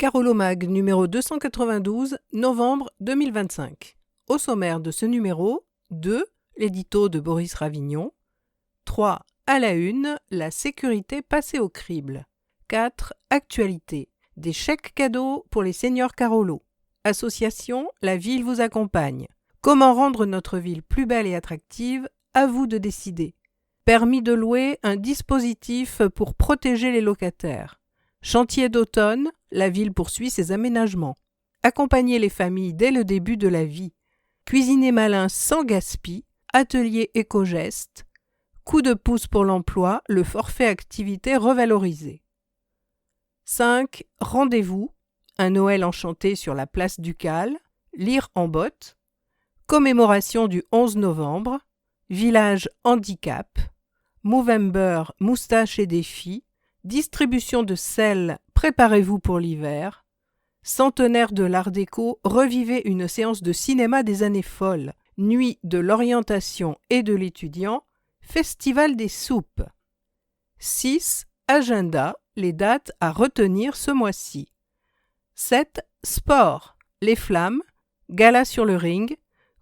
Carolomag numéro 292, novembre 2025. Au sommaire de ce numéro, 2. L'édito de Boris Ravignon. 3. À la une, la sécurité passée au crible. 4. Actualité. Des chèques cadeaux pour les seniors Carolo. Association, la ville vous accompagne. Comment rendre notre ville plus belle et attractive? À vous de décider. Permis de louer, un dispositif pour protéger les locataires. Chantier d'automne, la ville poursuit ses aménagements. Accompagner les familles dès le début de la vie. Cuisiner malin sans gaspille, atelier éco-geste. Coup de pouce pour l'emploi, le forfait activité revalorisé. 5. Rendez-vous, un Noël enchanté sur la place Ducale, lire en botte. Commémoration du 11 novembre, village handicap, Movember, moustache et défi, distribution de sel, préparez-vous pour l'hiver, centenaire de l'art déco, revivez une séance de cinéma des années folles, nuit de l'orientation et de l'étudiant, festival des soupes. 6. Agenda, les dates à retenir ce mois-ci. 7. Sport, les flammes, gala sur le ring,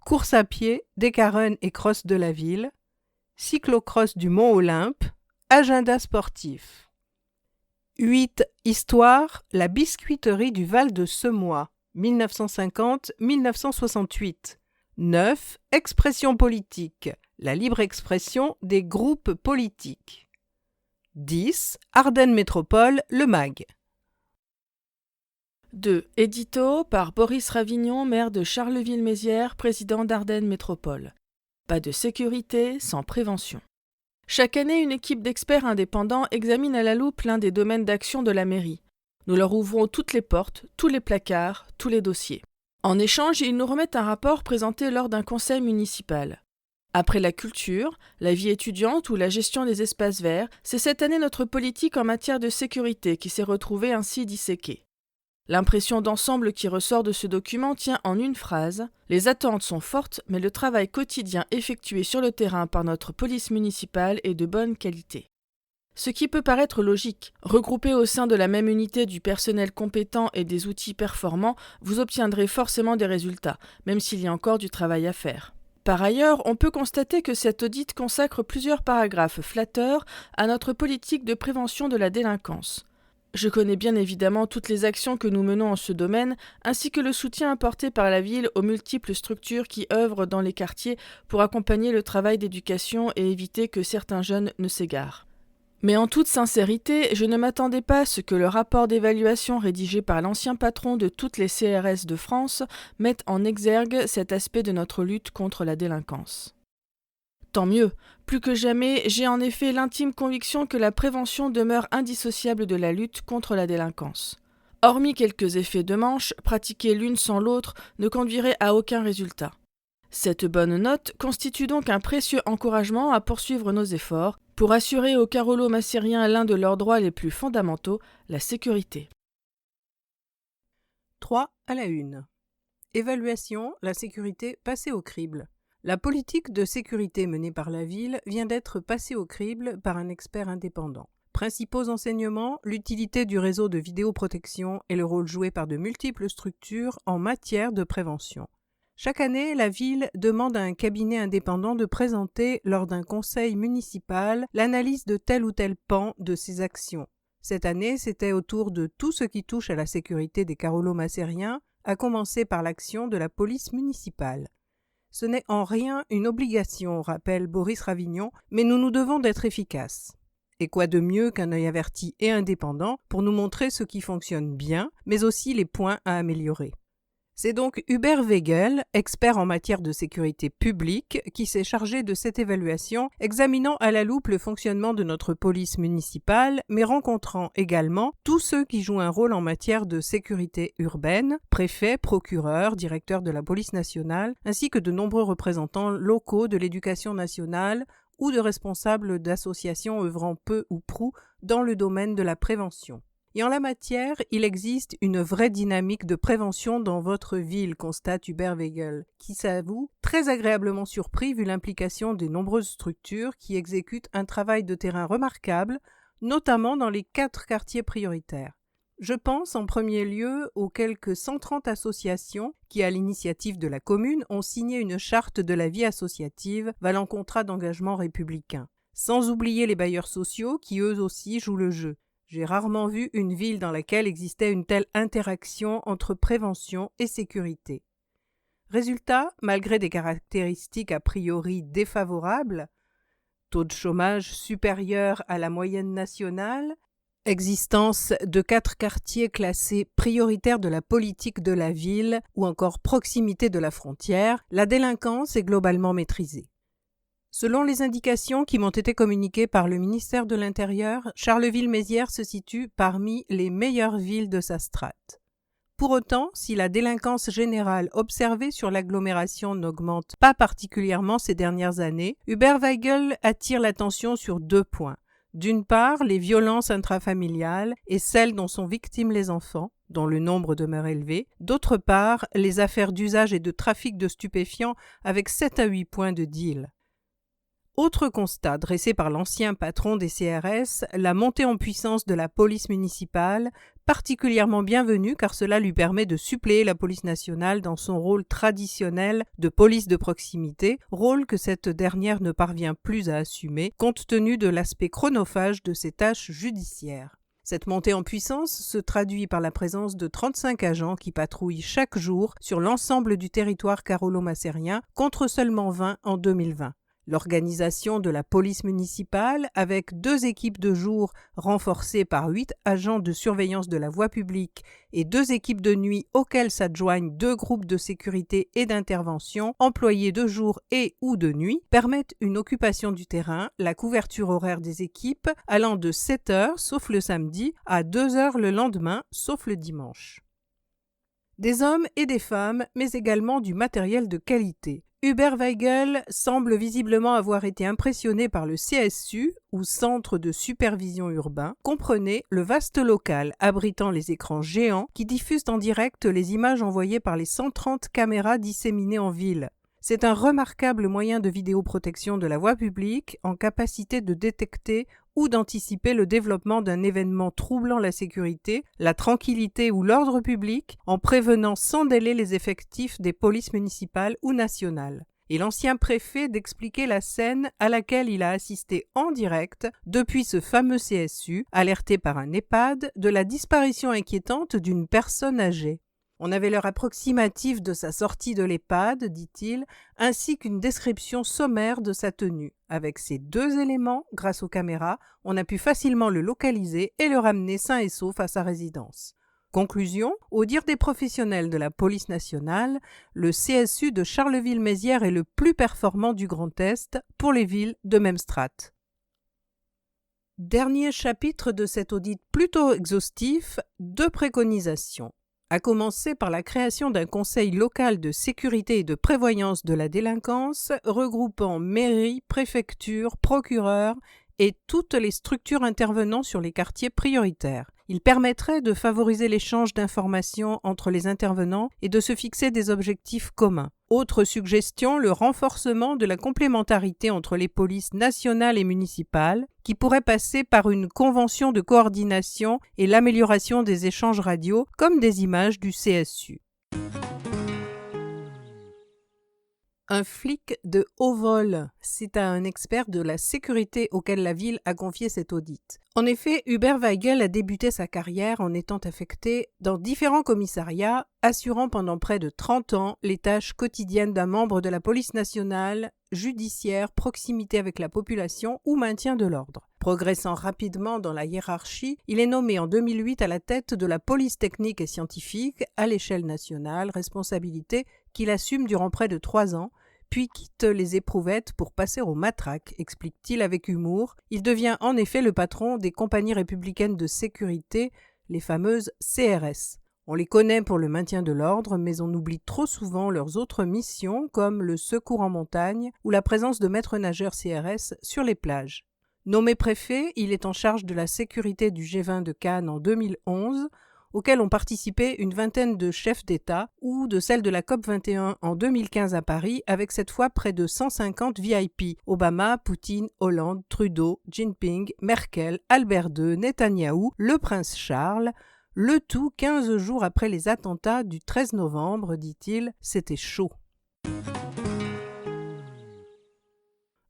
course à pied, décarun et cross de la ville, cyclocross du Mont-Olympe, agenda sportif. 8. Histoire, la biscuiterie du Val de Semois, 1950-1968. 9. Expression politique, la libre expression des groupes politiques. 10. Ardennes Métropole, le MAG. 2. Édito par Boris Ravignon, maire de Charleville-Mézières, président d'Ardennes Métropole. Pas de sécurité sans prévention. Chaque année, une équipe d'experts indépendants examine à la loupe l'un des domaines d'action de la mairie. Nous leur ouvrons toutes les portes, tous les placards, tous les dossiers. En échange, ils nous remettent un rapport présenté lors d'un conseil municipal. Après la culture, la vie étudiante ou la gestion des espaces verts, c'est cette année notre politique en matière de sécurité qui s'est retrouvée ainsi disséquée. L'impression d'ensemble qui ressort de ce document tient en une phrase. Les attentes sont fortes, mais le travail quotidien effectué sur le terrain par notre police municipale est de bonne qualité. Ce qui peut paraître logique, regroupé au sein de la même unité du personnel compétent et des outils performants, vous obtiendrez forcément des résultats, même s'il y a encore du travail à faire. Par ailleurs, on peut constater que cet audit consacre plusieurs paragraphes flatteurs à notre politique de prévention de la délinquance. Je connais bien évidemment toutes les actions que nous menons en ce domaine, ainsi que le soutien apporté par la ville aux multiples structures qui œuvrent dans les quartiers pour accompagner le travail d'éducation et éviter que certains jeunes ne s'égarent. Mais en toute sincérité, je ne m'attendais pas à ce que le rapport d'évaluation rédigé par l'ancien patron de toutes les CRS de France mette en exergue cet aspect de notre lutte contre la délinquance. Tant mieux. Plus que jamais, j'ai en effet l'intime conviction que la prévention demeure indissociable de la lutte contre la délinquance. Hormis quelques effets de manche, pratiquer l'une sans l'autre ne conduirait à aucun résultat. Cette bonne note constitue donc un précieux encouragement à poursuivre nos efforts pour assurer aux Carolo-Massériens l'un de leurs droits les plus fondamentaux, la sécurité. 3. À la une. Évaluation, la sécurité passée au crible. La politique de sécurité menée par la ville vient d'être passée au crible par un expert indépendant. Principaux enseignements, l'utilité du réseau de vidéoprotection et le rôle joué par de multiples structures en matière de prévention. Chaque année, la ville demande à un cabinet indépendant de présenter, lors d'un conseil municipal, l'analyse de tel ou tel pan de ses actions. Cette année, c'était autour de tout ce qui touche à la sécurité des Carolo-Massériens, à commencer par l'action de la police municipale. Ce n'est en rien une obligation, rappelle Boris Ravignon, mais nous nous devons d'être efficaces. Et quoi de mieux qu'un œil averti et indépendant pour nous montrer ce qui fonctionne bien, mais aussi les points à améliorer. C'est donc Hubert Weigel, expert en matière de sécurité publique, qui s'est chargé de cette évaluation, examinant à la loupe le fonctionnement de notre police municipale, mais rencontrant également tous ceux qui jouent un rôle en matière de sécurité urbaine, préfets, procureurs, directeurs de la police nationale, ainsi que de nombreux représentants locaux de l'éducation nationale ou de responsables d'associations œuvrant peu ou prou dans le domaine de la prévention. Et en la matière, il existe une vraie dynamique de prévention dans votre ville, constate Hubert Weigel, qui s'avoue très agréablement surpris vu l'implication des nombreuses structures qui exécutent un travail de terrain remarquable, notamment dans les 4 quartiers prioritaires. Je pense en premier lieu aux quelques 130 associations qui, à l'initiative de la commune, ont signé une charte de la vie associative valant contrat d'engagement républicain. Sans oublier les bailleurs sociaux qui eux aussi jouent le jeu. J'ai rarement vu une ville dans laquelle existait une telle interaction entre prévention et sécurité. Résultat, malgré des caractéristiques a priori défavorables, taux de chômage supérieur à la moyenne nationale, existence de 4 quartiers classés prioritaires de la politique de la ville ou encore proximité de la frontière, la délinquance est globalement maîtrisée. Selon les indications qui m'ont été communiquées par le ministère de l'Intérieur, Charleville-Mézières se situe parmi les meilleures villes de sa strate. Pour autant, si la délinquance générale observée sur l'agglomération n'augmente pas particulièrement ces dernières années, Hubert Weigel attire l'attention sur 2 points. D'une part, les violences intrafamiliales et celles dont sont victimes les enfants, dont le nombre demeure élevé. D'autre part, les affaires d'usage et de trafic de stupéfiants avec 7 à 8 points de deal. Autre constat dressé par l'ancien patron des CRS, la montée en puissance de la police municipale, particulièrement bienvenue car cela lui permet de suppléer la police nationale dans son rôle traditionnel de police de proximité, rôle que cette dernière ne parvient plus à assumer compte tenu de l'aspect chronophage de ses tâches judiciaires. Cette montée en puissance se traduit par la présence de 35 agents qui patrouillent chaque jour sur l'ensemble du territoire carolo-macérien contre seulement 20 en 2020. L'organisation de la police municipale, avec 2 équipes de jour renforcées par 8 agents de surveillance de la voie publique et 2 équipes de nuit auxquelles s'adjoignent 2 groupes de sécurité et d'intervention employés de jour et ou de nuit, permettent une occupation du terrain, la couverture horaire des équipes allant de 7 heures, sauf le samedi, à 2 heures le lendemain, sauf le dimanche. Des hommes et des femmes, mais également du matériel de qualité. Hubert Weigel semble visiblement avoir été impressionné par le CSU, ou Centre de supervision urbain, comprenez le vaste local abritant les écrans géants qui diffusent en direct les images envoyées par les 130 caméras disséminées en ville. C'est un remarquable moyen de vidéoprotection de la voie publique en capacité de détecter ou d'anticiper le développement d'un événement troublant la sécurité, la tranquillité ou l'ordre public en prévenant sans délai les effectifs des polices municipales ou nationales. Et l'ancien préfet d'expliquer la scène à laquelle il a assisté en direct depuis ce fameux CSU, alerté par un EHPAD de la disparition inquiétante d'une personne âgée. On avait l'heure approximative de sa sortie de l'EHPAD, dit-il, ainsi qu'une description sommaire de sa tenue. Avec ces 2 éléments, grâce aux caméras, on a pu facilement le localiser et le ramener sain et sauf à sa résidence. Conclusion, au dire des professionnels de la police nationale, le CSU de Charleville-Mézières est le plus performant du Grand Est pour les villes de même strate. Dernier chapitre de cet audit plutôt exhaustif, 2 préconisations. À commencer par la création d'un conseil local de sécurité et de prévoyance de la délinquance, regroupant mairies, préfectures, procureurs et toutes les structures intervenant sur les quartiers prioritaires. Il permettrait de favoriser l'échange d'informations entre les intervenants et de se fixer des objectifs communs. Autre suggestion, le renforcement de la complémentarité entre les polices nationales et municipales, qui pourrait passer par une convention de coordination et l'amélioration des échanges radio, comme des images du CSU. Un flic de haut vol, c'est à un expert de la sécurité auquel la ville a confié cet audit. En effet, Hubert Weigel a débuté sa carrière en étant affecté dans différents commissariats, assurant pendant près de 30 ans les tâches quotidiennes d'un membre de la police nationale, judiciaire, proximité avec la population ou maintien de l'ordre. Progressant rapidement dans la hiérarchie, il est nommé en 2008 à la tête de la police technique et scientifique à l'échelle nationale, responsabilité qu'il assume durant près de 3 ans, puis quitte les éprouvettes pour passer au matraque, explique-t-il avec humour. Il devient en effet le patron des compagnies républicaines de sécurité, les fameuses CRS. On les connaît pour le maintien de l'ordre, mais on oublie trop souvent leurs autres missions, comme le secours en montagne ou la présence de maîtres nageurs CRS sur les plages. Nommé préfet, il est en charge de la sécurité du G20 de Cannes en 2011, auquel ont participé une vingtaine de chefs d'État, ou de celle de la COP21 en 2015 à Paris, avec cette fois près de 150 VIP, Obama, Poutine, Hollande, Trudeau, Jinping, Merkel, Albert II, Netanyahou, le prince Charles, Le tout 15 jours après les attentats du 13 novembre, dit-il, c'était chaud.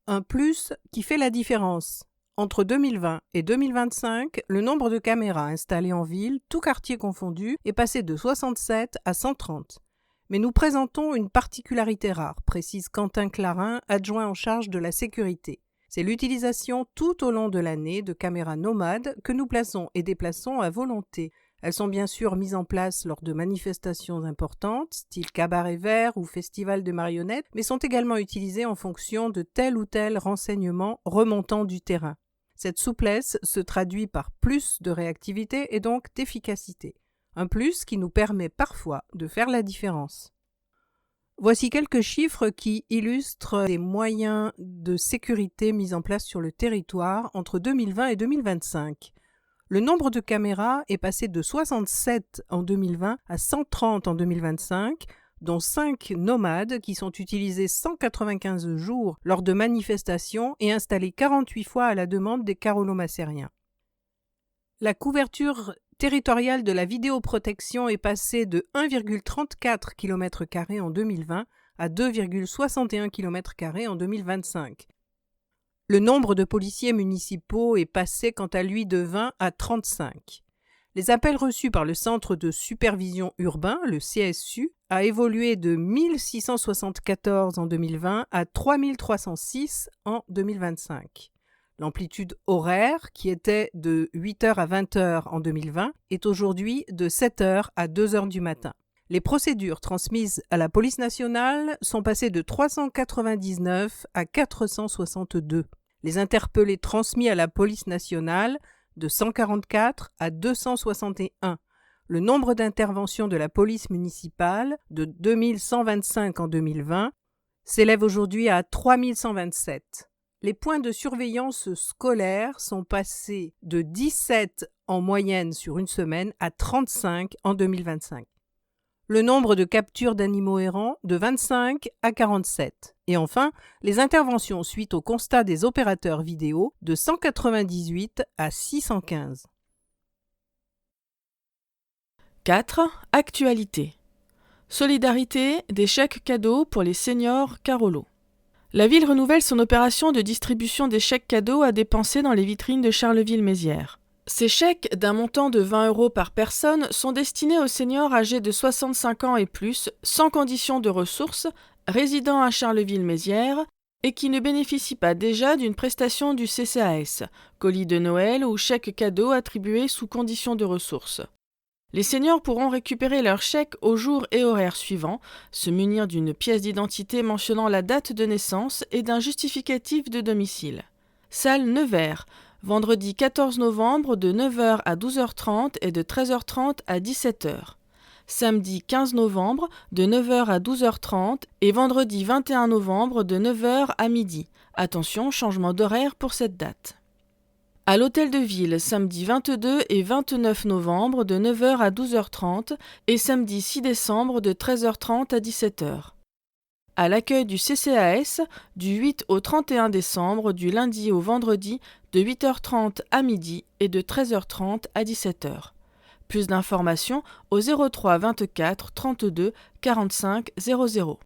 Un plus qui fait la différence. Entre 2020 et 2025, le nombre de caméras installées en ville, tout quartier confondu, est passé de 67 à 130. Mais nous présentons une particularité rare, précise Quentin Clarin, adjoint en charge de la sécurité. C'est l'utilisation tout au long de l'année de caméras nomades que nous plaçons et déplaçons à volonté. Elles sont bien sûr mises en place lors de manifestations importantes, style cabaret vert ou festival de marionnettes, mais sont également utilisées en fonction de tel ou tel renseignement remontant du terrain. Cette souplesse se traduit par plus de réactivité et donc d'efficacité. Un plus qui nous permet parfois de faire la différence. Voici quelques chiffres qui illustrent les moyens de sécurité mis en place sur le territoire entre 2020 et 2025. Le nombre de caméras est passé de 67 en 2020 à 130 en 2025, dont 5 nomades qui sont utilisés 195 jours lors de manifestations et installés 48 fois à la demande des carolo-macériens. La couverture territoriale de la vidéoprotection est passée de 1,34 km² en 2020 à 2,61 km² en 2025. Le nombre de policiers municipaux est passé quant à lui de 20 à 35. Les appels reçus par le Centre de supervision urbain, le CSU, a évolué de 1674 en 2020 à 3306 en 2025. L'amplitude horaire, qui était de 8h à 20h en 2020, est aujourd'hui de 7h à 2h du matin. Les procédures transmises à la police nationale sont passées de 399 à 462. Les interpellés transmis à la police nationale de 144 à 261. Le nombre d'interventions de la police municipale de 2125 en 2020 s'élève aujourd'hui à 3127. Les points de surveillance scolaire sont passés de 17 en moyenne sur une semaine à 35 en 2025. Le nombre de captures d'animaux errants de 25 à 47. Et enfin, les interventions suite au constat des opérateurs vidéo de 198 à 615. 4. Actualité. Solidarité, des chèques cadeaux pour les seniors Carolo. La ville renouvelle son opération de distribution des chèques cadeaux à dépenser dans les vitrines de Charleville-Mézières. Ces chèques, d'un montant de 20 € par personne, sont destinés aux seniors âgés de 65 ans et plus, sans condition de ressources, résidant à Charleville-Mézières et qui ne bénéficient pas déjà d'une prestation du CCAS, colis de Noël ou chèque cadeau attribué sous condition de ressources. Les seniors pourront récupérer leur chèque au jour et horaire suivant, se munir d'une pièce d'identité mentionnant la date de naissance et d'un justificatif de domicile. Salle Nevers, vendredi 14 novembre de 9h à 12h30 et de 13h30 à 17h. Samedi 15 novembre de 9h à 12h30 et vendredi 21 novembre de 9h à midi. Attention, changement d'horaire pour cette date. À l'Hôtel de Ville, samedi 22 et 29 novembre de 9h à 12h30 et samedi 6 décembre de 13h30 à 17h. À l'accueil du CCAS, du 8 au 31 décembre, du lundi au vendredi, de 8h30 à midi et de 13h30 à 17h. Plus d'informations au 03 24 32 45 00.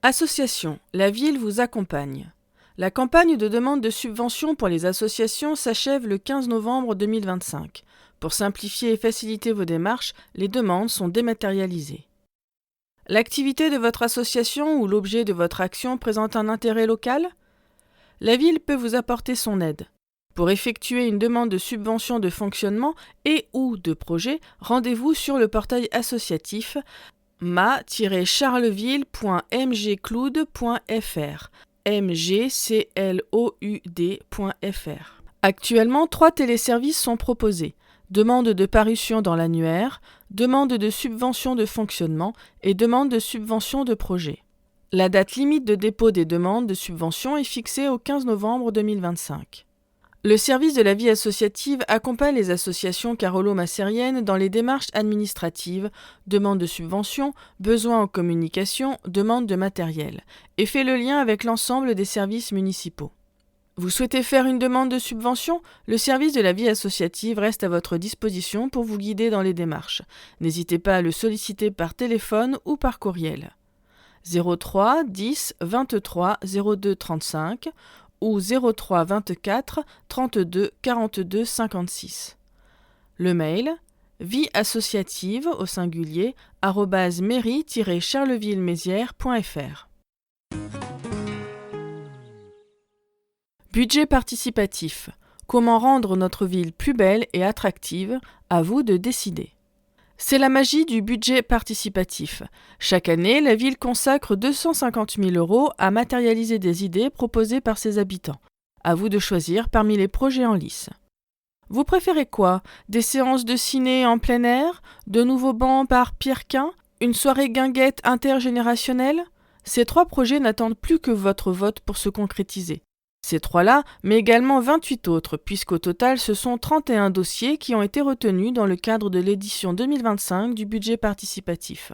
Association, la ville vous accompagne. La campagne de demande de subvention pour les associations s'achève le 15 novembre 2025. Pour simplifier et faciliter vos démarches, les demandes sont dématérialisées. L'activité de votre association ou l'objet de votre action présente un intérêt local ? La ville peut vous apporter son aide. Pour effectuer une demande de subvention de fonctionnement et ou de projet, rendez-vous sur le portail associatif ma-charleville.mgcloud.fr mgcloud.fr. Actuellement, 3 téléservices sont proposés. Demande de parution dans l'annuaire, demande de subvention de fonctionnement et demande de subvention de projet. La date limite de dépôt des demandes de subvention est fixée au 15 novembre 2025. Le service de la vie associative accompagne les associations carolo-macériennes dans les démarches administratives, demande de subvention, besoins en communication, demande de matériel, et fait le lien avec l'ensemble des services municipaux. Vous souhaitez faire une demande de subvention ? Le service de la vie associative reste à votre disposition pour vous guider dans les démarches. N'hésitez pas à le solliciter par téléphone ou par courriel. 03 10 23 02 35 ou 03 24 32 42 56. Le mail vieassociative au singulier @mairie-charleville-mézières.fr. Budget participatif. Comment rendre notre ville plus belle et attractive ? À vous de décider. C'est la magie du budget participatif. Chaque année, la ville consacre 250 000 € à matérialiser des idées proposées par ses habitants. À vous de choisir parmi les projets en lice. Vous préférez quoi ? Des séances de ciné en plein air ? De nouveaux bancs par Pierre Quin ? Une soirée guinguette intergénérationnelle ? Ces 3 projets n'attendent plus que votre vote pour se concrétiser. Ces 3-là, mais également 28 autres, puisqu'au total, ce sont 31 dossiers qui ont été retenus dans le cadre de l'édition 2025 du budget participatif.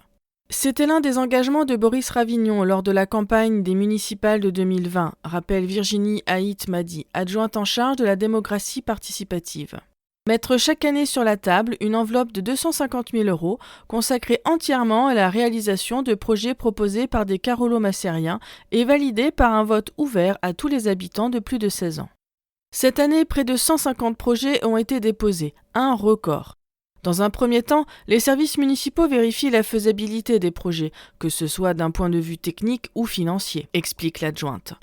C'était l'un des engagements de Boris Ravignon lors de la campagne des municipales de 2020, rappelle Virginie Haït-Madi, adjointe en charge de la démocratie participative. Mettre chaque année sur la table une enveloppe de 250 000 € consacrée entièrement à la réalisation de projets proposés par des carolo-massériens et validés par un vote ouvert à tous les habitants de plus de 16 ans. Cette année, près de 150 projets ont été déposés, un record. Dans un premier temps, les services municipaux vérifient la faisabilité des projets, que ce soit d'un point de vue technique ou financier, explique l'adjointe.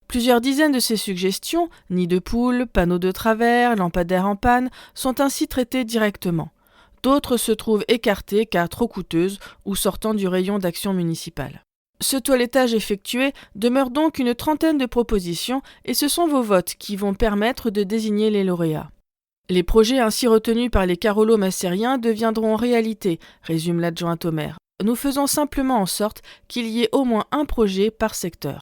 Plusieurs dizaines de ces suggestions, nids de poules, panneaux de travers, lampadaires en panne, sont ainsi traitées directement. D'autres se trouvent écartées car trop coûteuses ou sortant du rayon d'action municipale. Ce toilettage effectué, demeure donc une trentaine de propositions et ce sont vos votes qui vont permettre de désigner les lauréats. Les projets ainsi retenus par les carolo-massériens deviendront réalité, résume l'adjointe au maire. Nous faisons simplement en sorte qu'il y ait au moins un projet par secteur.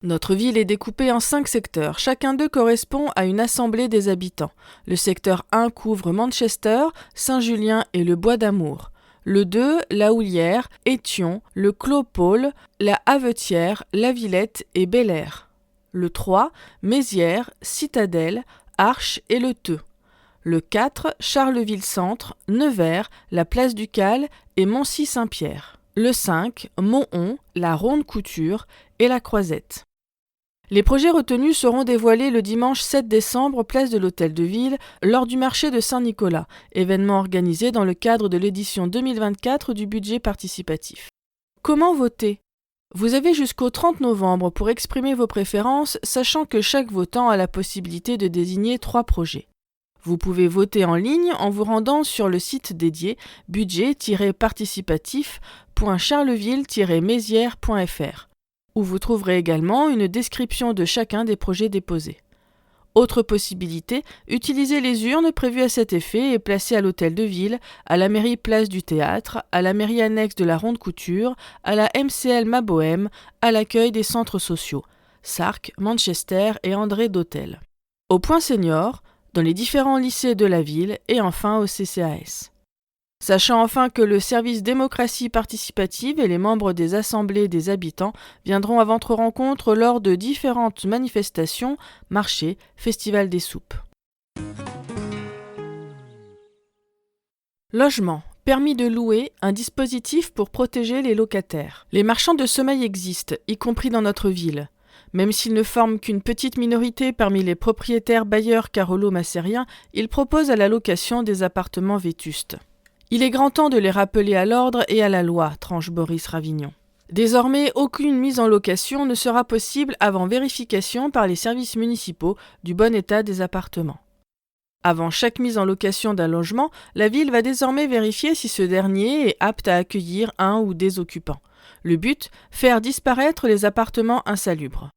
Notre ville est découpée en 5 secteurs. Chacun d'eux correspond à une assemblée des habitants. Le secteur 1 couvre Manchester, Saint-Julien et le Bois d'Amour. Le 2, La Houlière, Étion, le Clos-Paul, la Havetière, La Villette et Bel-Air. Le 3, Mézières, Citadelle, Arches et Le Theu. Le 4, Charleville-Centre, Nevers, la Place du Cal et Moncy-Saint-Pierre. Le 5, Monthon, la Ronde Couture et la Croisette. Les projets retenus seront dévoilés le dimanche 7 décembre, place de l'Hôtel de Ville, lors du marché de Saint-Nicolas, événement organisé dans le cadre de l'édition 2024 du budget participatif. Comment voter ? Vous avez jusqu'au 30 novembre pour exprimer vos préférences, sachant que chaque votant a la possibilité de désigner 3 projets. Vous pouvez voter en ligne en vous rendant sur le site dédié budget-participatif.charleville-mézières.fr, où vous trouverez également une description de chacun des projets déposés. Autre possibilité, utilisez les urnes prévues à cet effet et placées à l'Hôtel de Ville, à la mairie Place du Théâtre, à la mairie annexe de la Ronde Couture, à la MCL Mabohème, à l'accueil des centres sociaux, Sark, Manchester et André d'Hôtel. Au point senior, dans les différents lycées de la ville et enfin au CCAS. Sachant enfin que le service démocratie participative et les membres des assemblées des habitants viendront à votre rencontre lors de différentes manifestations, marchés, festivals des soupes. Logement. Permis de louer, un dispositif pour protéger les locataires. Les marchands de sommeil existent, y compris dans notre ville. Même s'ils ne forment qu'une petite minorité parmi les propriétaires bailleurs carolo-massériens, ils proposent à la location des appartements vétustes. Il est grand temps de les rappeler à l'ordre et à la loi, tranche Boris Ravignon. Désormais, aucune mise en location ne sera possible avant vérification par les services municipaux du bon état des appartements. Avant chaque mise en location d'un logement, la ville va désormais vérifier si ce dernier est apte à accueillir un ou des occupants. Le but, faire disparaître les appartements insalubres.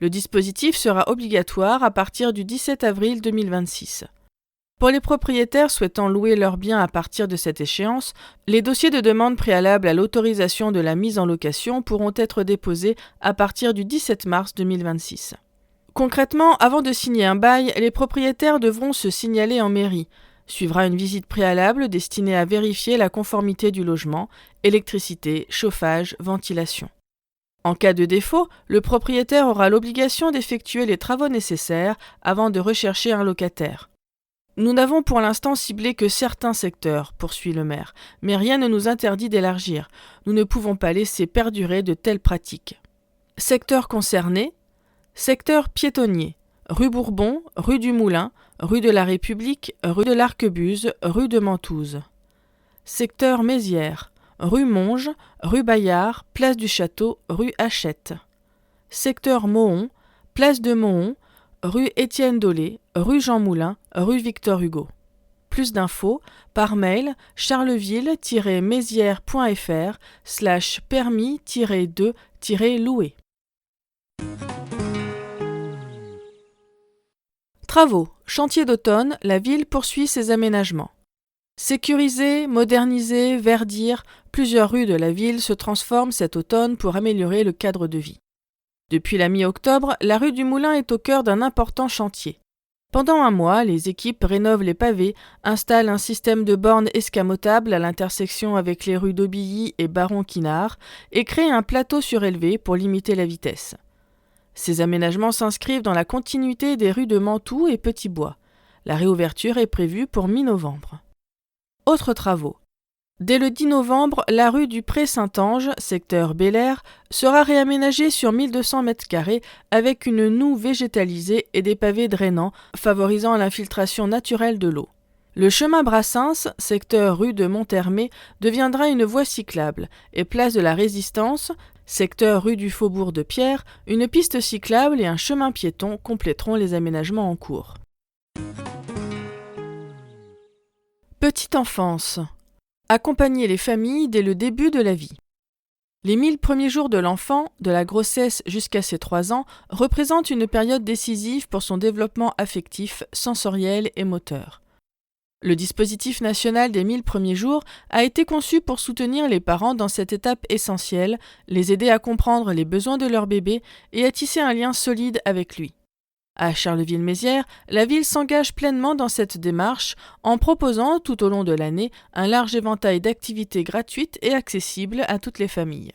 Le dispositif sera obligatoire à partir du 17 avril 2026. Pour les propriétaires souhaitant louer leurs biens à partir de cette échéance, les dossiers de demande préalable à l'autorisation de la mise en location pourront être déposés à partir du 17 mars 2026. Concrètement, avant de signer un bail, les propriétaires devront se signaler en mairie. Suivra une visite préalable destinée à vérifier la conformité du logement, électricité, chauffage, ventilation. En cas de défaut, le propriétaire aura l'obligation d'effectuer les travaux nécessaires avant de rechercher un locataire. Nous n'avons pour l'instant ciblé que certains secteurs, poursuit le maire, mais rien ne nous interdit d'élargir. Nous ne pouvons pas laisser perdurer de telles pratiques. Secteurs concernés: secteur piétonnier, rue Bourbon, rue du Moulin, rue de la République, rue de l'Arquebuse, rue de Mentouze. Secteur Mézières, rue Monge, rue Bayard, place du Château, rue Hachette. Secteur Mohon, place de Mohon, rue Étienne Dolé, rue Jean Moulin, rue Victor Hugo. Plus d'infos par mail charleville-mézières.fr/permis-2-louer. Travaux. Chantier d'automne, la ville poursuit ses aménagements. Sécuriser, moderniser, verdir, plusieurs rues de la ville se transforment cet automne pour améliorer le cadre de vie. Depuis la mi-octobre, la rue du Moulin est au cœur d'un important chantier. Pendant un mois, les équipes rénovent les pavés, installent un système de bornes escamotables à l'intersection avec les rues d'Aubilly et Baron-Quinard et créent un plateau surélevé pour limiter la vitesse. Ces aménagements s'inscrivent dans la continuité des rues de Mantoue et Petit-Bois. La réouverture est prévue pour mi-novembre. Autres travaux. Dès le 10 novembre, la rue du Pré-Saint-Ange, secteur Bel-Air, sera réaménagée sur 1200 m² avec une noue végétalisée et des pavés drainants, favorisant l'infiltration naturelle de l'eau. Le chemin Brassens, secteur rue de Monthermé, deviendra une voie cyclable et place de la Résistance, secteur rue du Faubourg de Pierre, une piste cyclable et un chemin piéton compléteront les aménagements en cours. Petite enfance. Accompagner les familles dès le début de la vie. Les 1000 premiers jours de l'enfant, de la grossesse jusqu'à ses 3 ans, représentent une période décisive pour son développement affectif, sensoriel et moteur. Le dispositif national des 1000 premiers jours a été conçu pour soutenir les parents dans cette étape essentielle, les aider à comprendre les besoins de leur bébé et à tisser un lien solide avec lui. À Charleville-Mézières, la ville s'engage pleinement dans cette démarche en proposant tout au long de l'année un large éventail d'activités gratuites et accessibles à toutes les familles.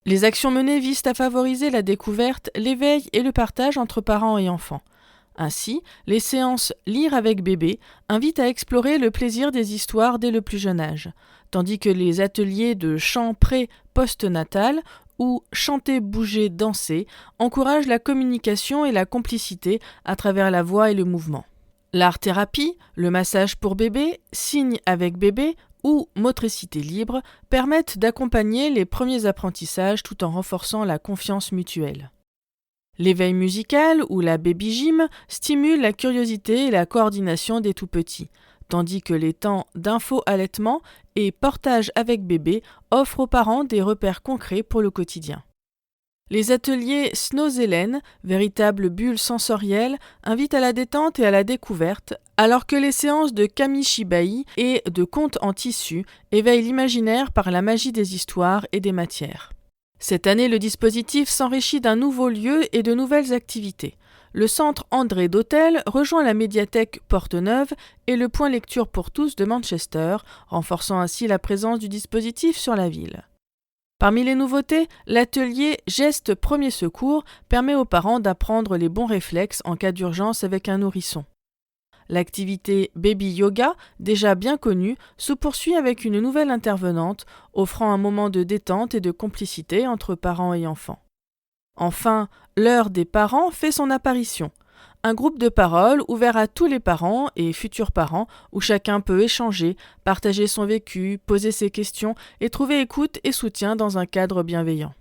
Les actions menées visent à favoriser la découverte, l'éveil et le partage entre parents et enfants. Ainsi, les séances Lire avec bébé invitent à explorer le plaisir des histoires dès le plus jeune âge, tandis que les ateliers de chant pré-post-natal ou chanter, bouger, danser encouragent la communication et la complicité à travers la voix et le mouvement. L'art-thérapie, le massage pour bébé, signe avec bébé ou motricité libre permettent d'accompagner les premiers apprentissages tout en renforçant la confiance mutuelle. L'éveil musical ou la baby gym stimule la curiosité et la coordination des tout-petits, tandis que les temps d'info-allaitement et portage avec bébé offrent aux parents des repères concrets pour le quotidien. Les ateliers Snow-Zélène, véritables bulles sensorielles, invitent à la détente et à la découverte, alors que les séances de Kamishibai et de contes en tissu éveillent l'imaginaire par la magie des histoires et des matières. Cette année, le dispositif s'enrichit d'un nouveau lieu et de nouvelles activités. Le centre André d'Hôtel rejoint la médiathèque Porte-Neuve et le point lecture pour tous de Manchester, renforçant ainsi la présence du dispositif sur la ville. Parmi les nouveautés, l'atelier Gestes Premier Secours permet aux parents d'apprendre les bons réflexes en cas d'urgence avec un nourrisson. L'activité Baby Yoga, déjà bien connue, se poursuit avec une nouvelle intervenante, offrant un moment de détente et de complicité entre parents et enfants. Enfin, l'heure des parents fait son apparition. Un groupe de parole ouvert à tous les parents et futurs parents où chacun peut échanger, partager son vécu, poser ses questions et trouver écoute et soutien dans un cadre bienveillant.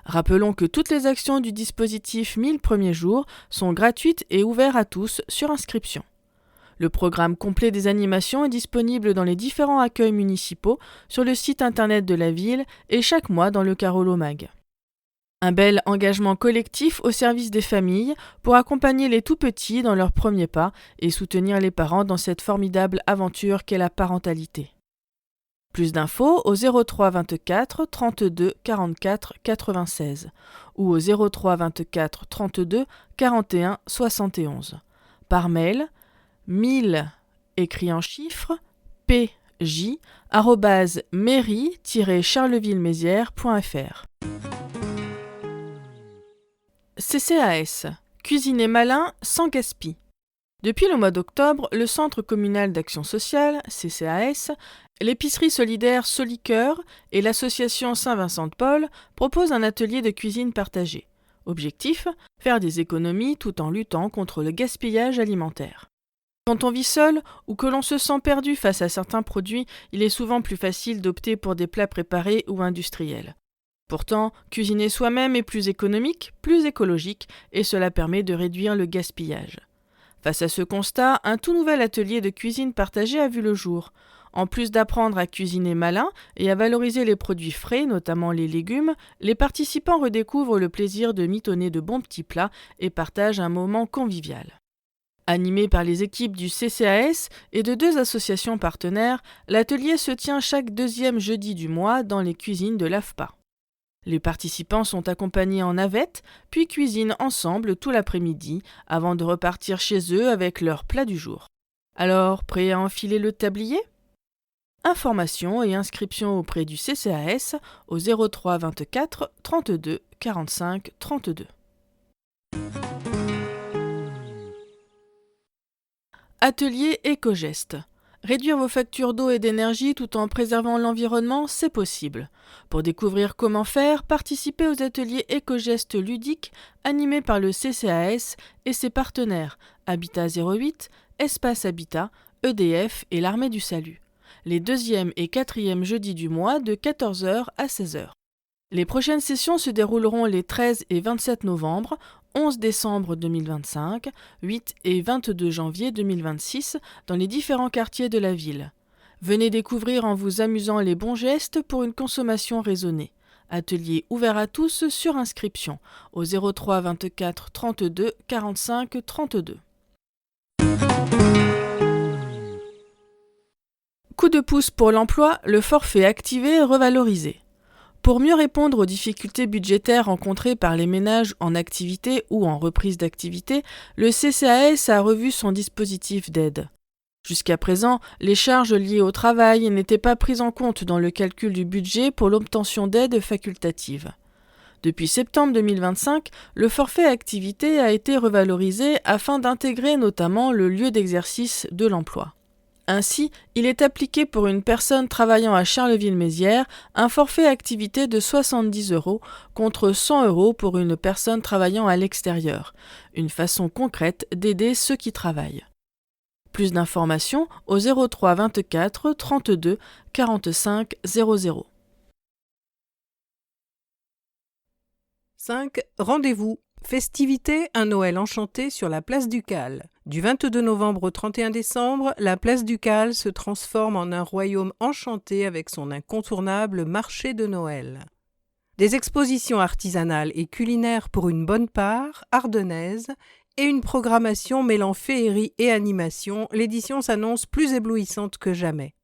Rappelons que toutes les actions du dispositif 1000 premiers jours sont gratuites et ouvertes à tous sur inscription. Le programme complet des animations est disponible dans les différents accueils municipaux, sur le site internet de la ville et chaque mois dans le Carolo Mag. Un bel engagement collectif au service des familles pour accompagner les tout-petits dans leurs premiers pas et soutenir les parents dans cette formidable aventure qu'est la parentalité. Plus d'infos au 03 24 32 44 96 ou au 03 24 32 41 71. Par mail 1000 écrit en chiffres pj@mairie-charleville-mézières.fr. CCAS. Cuisiner malin sans gaspille. Depuis le mois d'octobre, le Centre communal d'action sociale, CCAS, l'épicerie solidaire Solicoeur et l'association Saint-Vincent-de-Paul proposent un atelier de cuisine partagée. Objectif, faire des économies tout en luttant contre le gaspillage alimentaire. Quand on vit seul ou que l'on se sent perdu face à certains produits, il est souvent plus facile d'opter pour des plats préparés ou industriels. Pourtant, cuisiner soi-même est plus économique, plus écologique et cela permet de réduire le gaspillage. Face à ce constat, un tout nouvel atelier de cuisine partagée a vu le jour. En plus d'apprendre à cuisiner malin et à valoriser les produits frais, notamment les légumes, les participants redécouvrent le plaisir de mitonner de bons petits plats et partagent un moment convivial. Animé par les équipes du CCAS et de 2 associations partenaires, l'atelier se tient chaque 2e jeudi du mois dans les cuisines de l'AFPA. Les participants sont accompagnés en navette, puis cuisinent ensemble tout l'après-midi avant de repartir chez eux avec leur plat du jour. Alors, prêt à enfiler le tablier ? Informations et inscriptions auprès du CCAS au 03 24 32 45 32. Atelier éco-geste. Réduire vos factures d'eau et d'énergie tout en préservant l'environnement, c'est possible. Pour découvrir comment faire, participez aux ateliers éco-gestes ludiques animés par le CCAS et ses partenaires Habitat 08, Espace Habitat, EDF et l'Armée du Salut. Les 2e et 4e jeudis du mois de 14h à 16h. Les prochaines sessions se dérouleront les 13 et 27 novembre, 11 décembre 2025, 8 et 22 janvier 2026 dans les différents quartiers de la ville. Venez découvrir en vous amusant les bons gestes pour une consommation raisonnée. Atelier ouvert à tous sur inscription au 03 24 32 45 32. Coup de pouce pour l'emploi, le forfait activé est revalorisé. Pour mieux répondre aux difficultés budgétaires rencontrées par les ménages en activité ou en reprise d'activité, le CCAS a revu son dispositif d'aide. Jusqu'à présent, les charges liées au travail n'étaient pas prises en compte dans le calcul du budget pour l'obtention d'aides facultatives. Depuis septembre 2025, le forfait activité a été revalorisé afin d'intégrer notamment le lieu d'exercice de l'emploi. Ainsi, il est appliqué pour une personne travaillant à Charleville-Mézières un forfait activité de 70 € contre 100 € pour une personne travaillant à l'extérieur, une façon concrète d'aider ceux qui travaillent. Plus d'informations au 03 24 32 45 00. 5. Rendez-vous. Festivités, un Noël enchanté sur la place du Cal. Du 22 novembre au 31 décembre, la place du Cal se transforme en un royaume enchanté avec son incontournable marché de Noël. Des expositions artisanales et culinaires pour une bonne part, ardennaises, et une programmation mêlant féerie et animation, l'édition s'annonce plus éblouissante que jamais.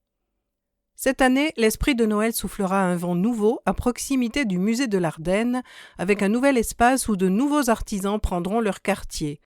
Cette année, l'esprit de Noël soufflera un vent nouveau à proximité du musée de l'Ardenne, avec un nouvel espace où de nouveaux artisans prendront leur quartier.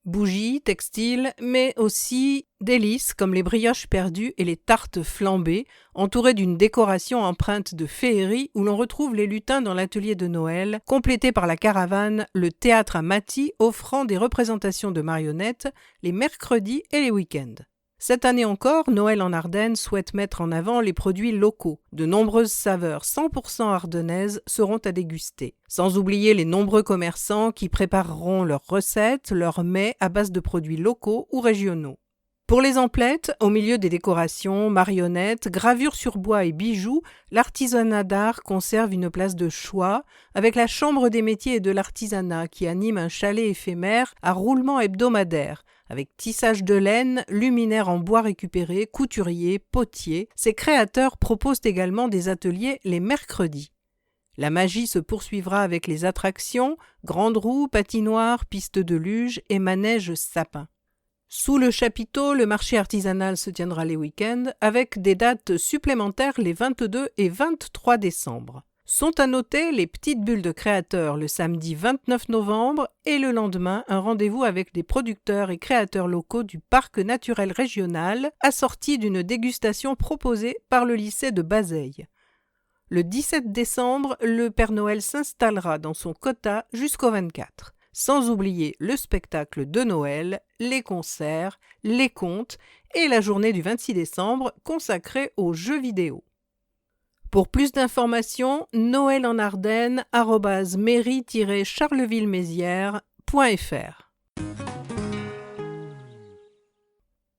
Bougies, textiles, mais aussi délices comme les brioches perdues et les tartes flambées, entourées d'une décoration empreinte de féerie où l'on retrouve les lutins dans l'atelier de Noël, complété par la caravane, le théâtre à Maty offrant des représentations de marionnettes les mercredis et les week-ends. Cette année encore, Noël en Ardennes souhaite mettre en avant les produits locaux. De nombreuses saveurs 100% ardennaises seront à déguster. Sans oublier les nombreux commerçants qui prépareront leurs recettes, leurs mets à base de produits locaux ou régionaux. Pour les emplettes, au milieu des décorations, marionnettes, gravures sur bois et bijoux, l'artisanat d'art conserve une place de choix avec la Chambre des métiers et de l'artisanat qui anime un chalet éphémère à roulement hebdomadaire. Avec tissage de laine, luminaires en bois récupéré, couturiers, potiers, ces créateurs proposent également des ateliers les mercredis. La magie se poursuivra avec les attractions, grandes roues, patinoires, pistes de luge et manèges sapins. Sous le chapiteau, le marché artisanal se tiendra les week-ends avec des dates supplémentaires les 22 et 23 décembre. Sont à noter les petites bulles de créateurs le samedi 29 novembre et le lendemain un rendez-vous avec des producteurs et créateurs locaux du parc naturel régional assorti d'une dégustation proposée par le lycée de Bazeilles. Le 17 décembre, le Père Noël s'installera dans son quota jusqu'au 24. sans oublier le spectacle de Noël, les concerts, les contes et la journée du 26 décembre consacrée aux jeux vidéo. Pour plus d'informations, noëlenardenne@mairie-charleville-mézières.fr.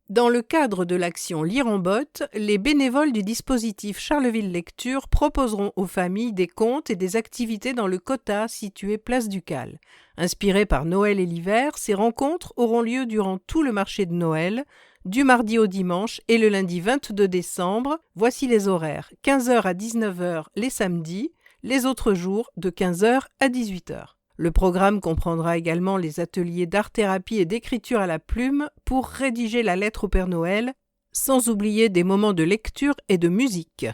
Dans le cadre de l'action Lire en botte, les bénévoles du dispositif Charleville Lecture proposeront aux familles des contes et des activités dans le quota situé place du Cal. Inspirées par Noël et l'hiver, ces rencontres auront lieu durant tout le marché de Noël, du mardi au dimanche et le lundi 22 décembre. Voici les horaires: 15h à 19h les samedis, les autres jours de 15h à 18h. Le programme comprendra également les ateliers d'art-thérapie et d'écriture à la plume pour rédiger la lettre au Père Noël, sans oublier des moments de lecture et de musique.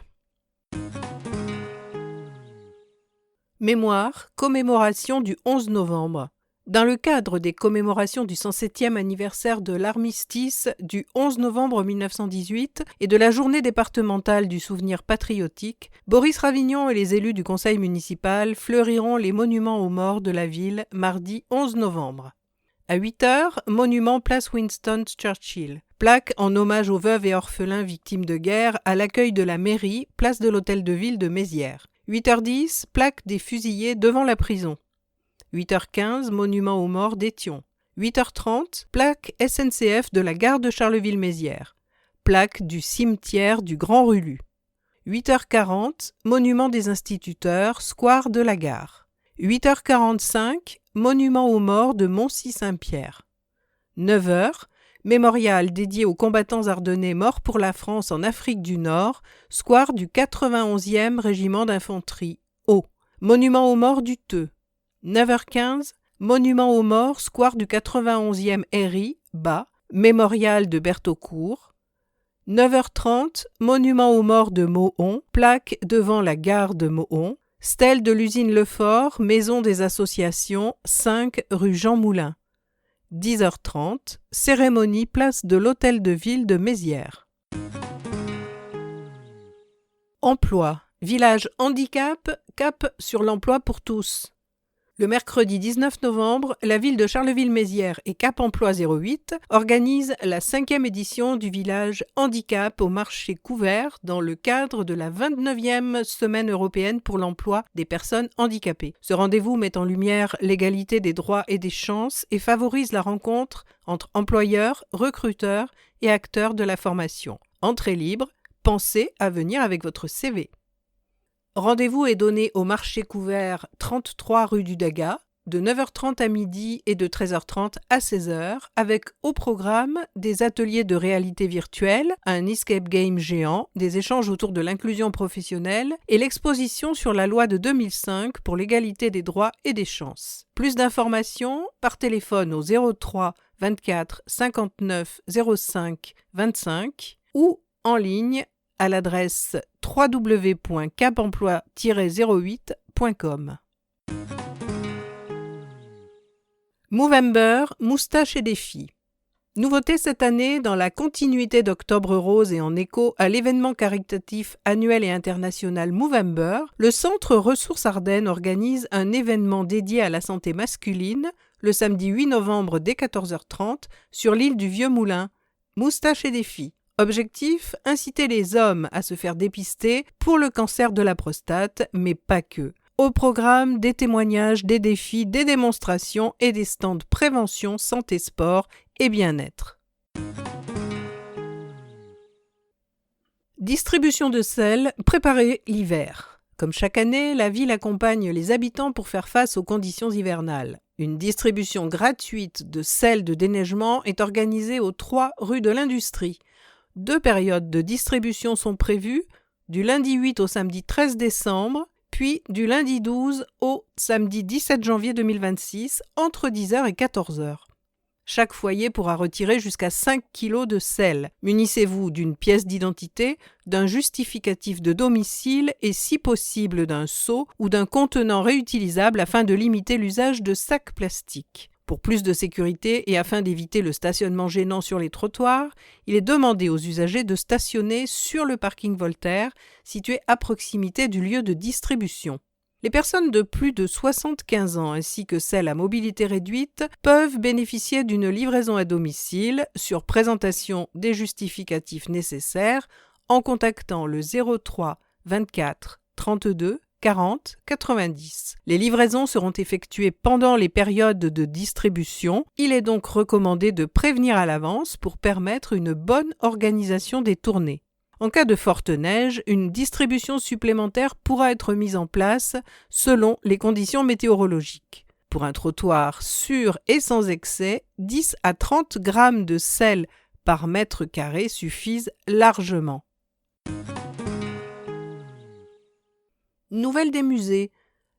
Mémoire, commémoration du 11 novembre. Dans le cadre des commémorations du 107e anniversaire de l'armistice du 11 novembre 1918 et de la journée départementale du souvenir patriotique, Boris Ravignon et les élus du conseil municipal fleuriront les monuments aux morts de la ville mardi 11 novembre. À 8h, monument place Winston Churchill. Plaque en hommage aux veuves et orphelins victimes de guerre à l'accueil de la mairie, place de l'hôtel de ville de Mézières. 8h10, plaque des fusillés devant la prison. 8h15, monument aux morts d'Étion. 8h30, plaque SNCF de la gare de Charleville-Mézières. Plaque du cimetière du Grand Rulu. 8h40, monument des instituteurs, square de la gare. 8h45, monument aux morts de Moncy-Saint-Pierre. 9h, mémorial dédié aux combattants ardennais morts pour la France en Afrique du Nord, square du 91e régiment d'infanterie, Haut. Monument aux morts du Teux. 9h15, monument aux morts, square du 91e RI, bas, mémorial de Berthaucourt. 9h30, monument aux morts de Mohon, plaque devant la gare de Mohon. Stèle de l'usine Lefort, maison des associations, 5 rue Jean Moulin. 10h30, cérémonie place de l'hôtel de ville de Mézières. Emploi, village handicap, cap sur l'emploi pour tous. Le mercredi 19 novembre, la ville de Charleville-Mézières et Cap Emploi 08 organisent la 5e édition du village handicap au marché couvert dans le cadre de la 29e semaine européenne pour l'emploi des personnes handicapées. Ce rendez-vous met en lumière l'égalité des droits et des chances et favorise la rencontre entre employeurs, recruteurs et acteurs de la formation. Entrée libre, pensez à venir avec votre CV. Rendez-vous est donné au marché couvert 33 rue du Daga, de 9h30 à midi et de 13h30 à 16h, avec au programme des ateliers de réalité virtuelle, un escape game géant, des échanges autour de l'inclusion professionnelle et l'exposition sur la loi de 2005 pour l'égalité des droits et des chances. Plus d'informations par téléphone au 03 24 59 05 25 ou en ligne à l'adresse www.capemploi-08.com. Movember, moustache et défis. Nouveauté cette année, dans la continuité d'Octobre Rose et en écho à l'événement caritatif annuel et international Movember, le Centre Ressources Ardennes organise un événement dédié à la santé masculine le samedi 8 novembre dès 14h30 sur l'île du Vieux Moulin. Moustache et défis. Objectif, inciter les hommes à se faire dépister pour le cancer de la prostate, mais pas que. Au programme, des témoignages, des défis, des démonstrations et des stands prévention, santé, sport et bien-être. Distribution de sel, préparer l'hiver. Comme chaque année, la ville accompagne les habitants pour faire face aux conditions hivernales. Une distribution gratuite de sel de déneigement est organisée aux 3 rue de l'Industrie. 2 périodes de distribution sont prévues, du lundi 8 au samedi 13 décembre, puis du lundi 12 au samedi 17 janvier 2026, entre 10h et 14h. Chaque foyer pourra retirer jusqu'à 5 kg de sel. Munissez-vous d'une pièce d'identité, d'un justificatif de domicile et si possible d'un seau ou d'un contenant réutilisable afin de limiter l'usage de sacs plastiques. Pour plus de sécurité et afin d'éviter le stationnement gênant sur les trottoirs, il est demandé aux usagers de stationner sur le parking Voltaire, situé à proximité du lieu de distribution. Les personnes de plus de 75 ans ainsi que celles à mobilité réduite peuvent bénéficier d'une livraison à domicile sur présentation des justificatifs nécessaires en contactant le 03 24 32 40 90. Les livraisons seront effectuées pendant les périodes de distribution. Il est donc recommandé de prévenir à l'avance pour permettre une bonne organisation des tournées. En cas de forte neige, une distribution supplémentaire pourra être mise en place selon les conditions météorologiques. Pour un trottoir sûr et sans excès, 10 à 30 grammes de sel par mètre carré suffisent largement. Nouvelle des musées.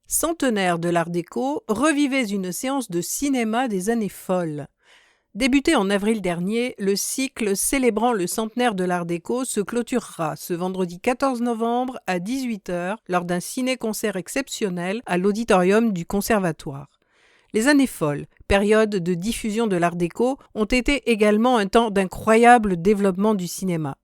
Centenaire de l'Art déco, revivez une séance de cinéma des années folles. Débuté en avril dernier, le cycle célébrant le centenaire de l'Art déco se clôturera ce vendredi 14 novembre à 18h lors d'un ciné-concert exceptionnel à l'auditorium du Conservatoire. Les années folles, période de diffusion de l'Art déco, ont été également un temps d'incroyable développement du cinéma.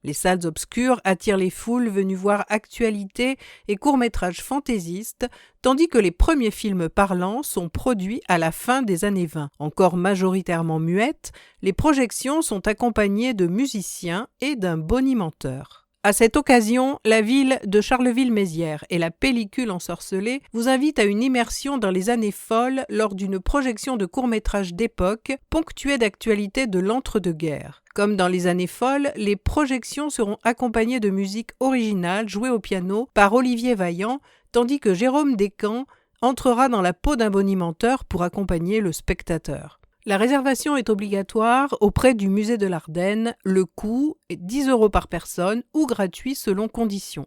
Les salles obscures attirent les foules venues voir actualités et courts-métrages fantaisistes, tandis que les premiers films parlants sont produits à la fin des années 20. Encore majoritairement muettes, les projections sont accompagnées de musiciens et d'un bonimenteur. À cette occasion, la ville de Charleville-Mézières et la pellicule ensorcelée vous invitent à une immersion dans les années folles lors d'une projection de courts-métrages d'époque ponctuée d'actualités de l'entre-deux-guerres. Comme dans les années folles, les projections seront accompagnées de musique originale jouée au piano par Olivier Vaillant, tandis que Jérôme Descamps entrera dans la peau d'un bonimenteur pour accompagner le spectateur. La réservation est obligatoire auprès du musée de l'Ardenne. Le coût est 10 € par personne ou gratuit selon conditions.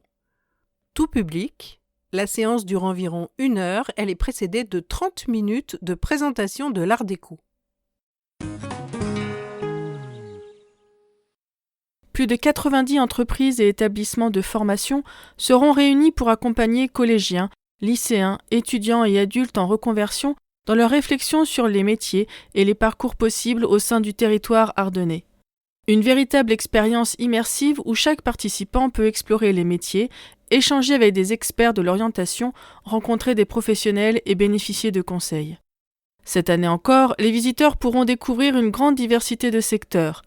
Tout public. La séance dure environ 1 heure. Elle est précédée de 30 minutes de présentation de l'Art déco. Plus de 90 entreprises et établissements de formation seront réunis pour accompagner collégiens, lycéens, étudiants et adultes en reconversion dans leur réflexion sur les métiers et les parcours possibles au sein du territoire ardennais. Une véritable expérience immersive où chaque participant peut explorer les métiers, échanger avec des experts de l'orientation, rencontrer des professionnels et bénéficier de conseils. Cette année encore, les visiteurs pourront découvrir une grande diversité de secteurs: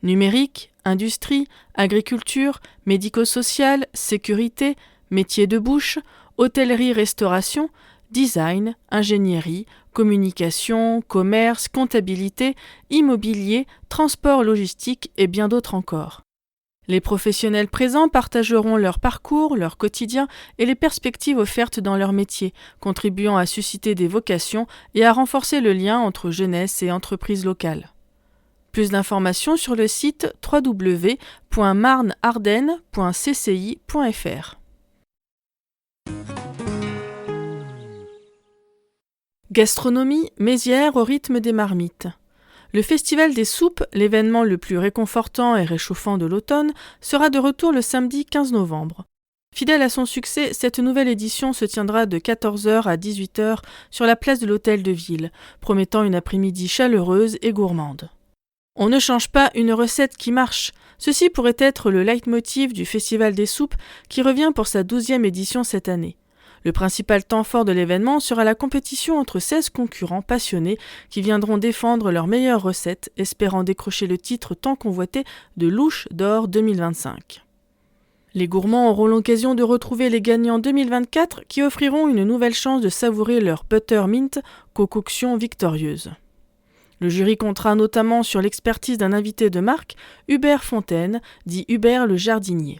numérique, industrie, agriculture, médico-social, sécurité, métiers de bouche, hôtellerie-restauration, design, ingénierie, communication, commerce, comptabilité, immobilier, transport logistique et bien d'autres encore. Les professionnels présents partageront leur parcours, leur quotidien et les perspectives offertes dans leur métier, contribuant à susciter des vocations et à renforcer le lien entre jeunesse et entreprises locales. Plus d'informations sur le site www.marneardenne.cci.fr. Gastronomie, Mézières au rythme des marmites. Le Festival des soupes, l'événement le plus réconfortant et réchauffant de l'automne, sera de retour le samedi 15 novembre. Fidèle à son succès, cette nouvelle édition se tiendra de 14h à 18h sur la place de l'Hôtel de Ville, promettant une après-midi chaleureuse et gourmande. On ne change pas une recette qui marche. Ceci pourrait être le leitmotiv du Festival des soupes qui revient pour sa 12e édition cette année. Le principal temps fort de l'événement sera la compétition entre 16 concurrents passionnés qui viendront défendre leurs meilleures recettes, espérant décrocher le titre tant convoité de Louche d'Or 2025. Les gourmands auront l'occasion de retrouver les gagnants 2024 qui offriront une nouvelle chance de savourer leur Buttermint, concoction victorieuse. Le jury comptera notamment sur l'expertise d'un invité de marque, Hubert Fontaine, dit Hubert le jardinier.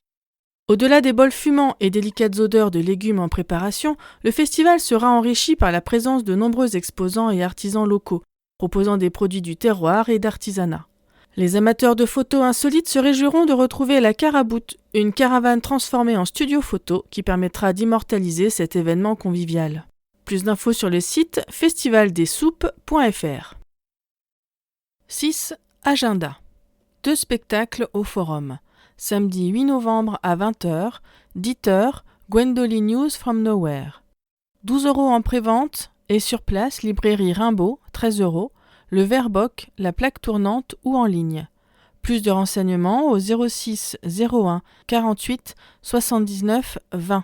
Au-delà des bols fumants et délicates odeurs de légumes en préparation, le festival sera enrichi par la présence de nombreux exposants et artisans locaux, proposant des produits du terroir et d'artisanat. Les amateurs de photos insolites se réjouiront de retrouver la Caraboute, une caravane transformée en studio photo qui permettra d'immortaliser cet événement convivial. Plus d'infos sur le site festivaldesoupes.fr. 6. Agenda. 2 spectacles au Forum. Samedi 8 novembre à 20h, Dieter, Gwendoline News from Nowhere. 12 € en prévente et sur place, librairie Rimbaud, 13 €, le Verboc, la plaque tournante ou en ligne. Plus de renseignements au 06 01 48 79 20.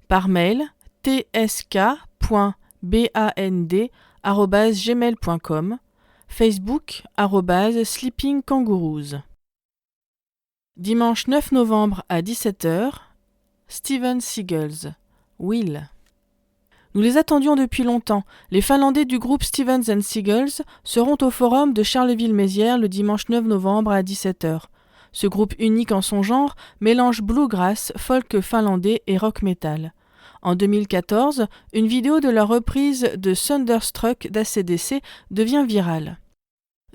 Par mail, tsk.band@gmail.com, Facebook @sleepingkangaroos. Dimanche 9 novembre à 17h, Steven Seagulls, Will. Nous les attendions depuis longtemps. Les Finlandais du groupe Stevens & Seagulls seront au forum de Charleville-Mézières le dimanche 9 novembre à 17h. Ce groupe unique en son genre mélange bluegrass, folk finlandais et rock metal. En 2014, une vidéo de leur reprise de Thunderstruck d'ACDC devient virale.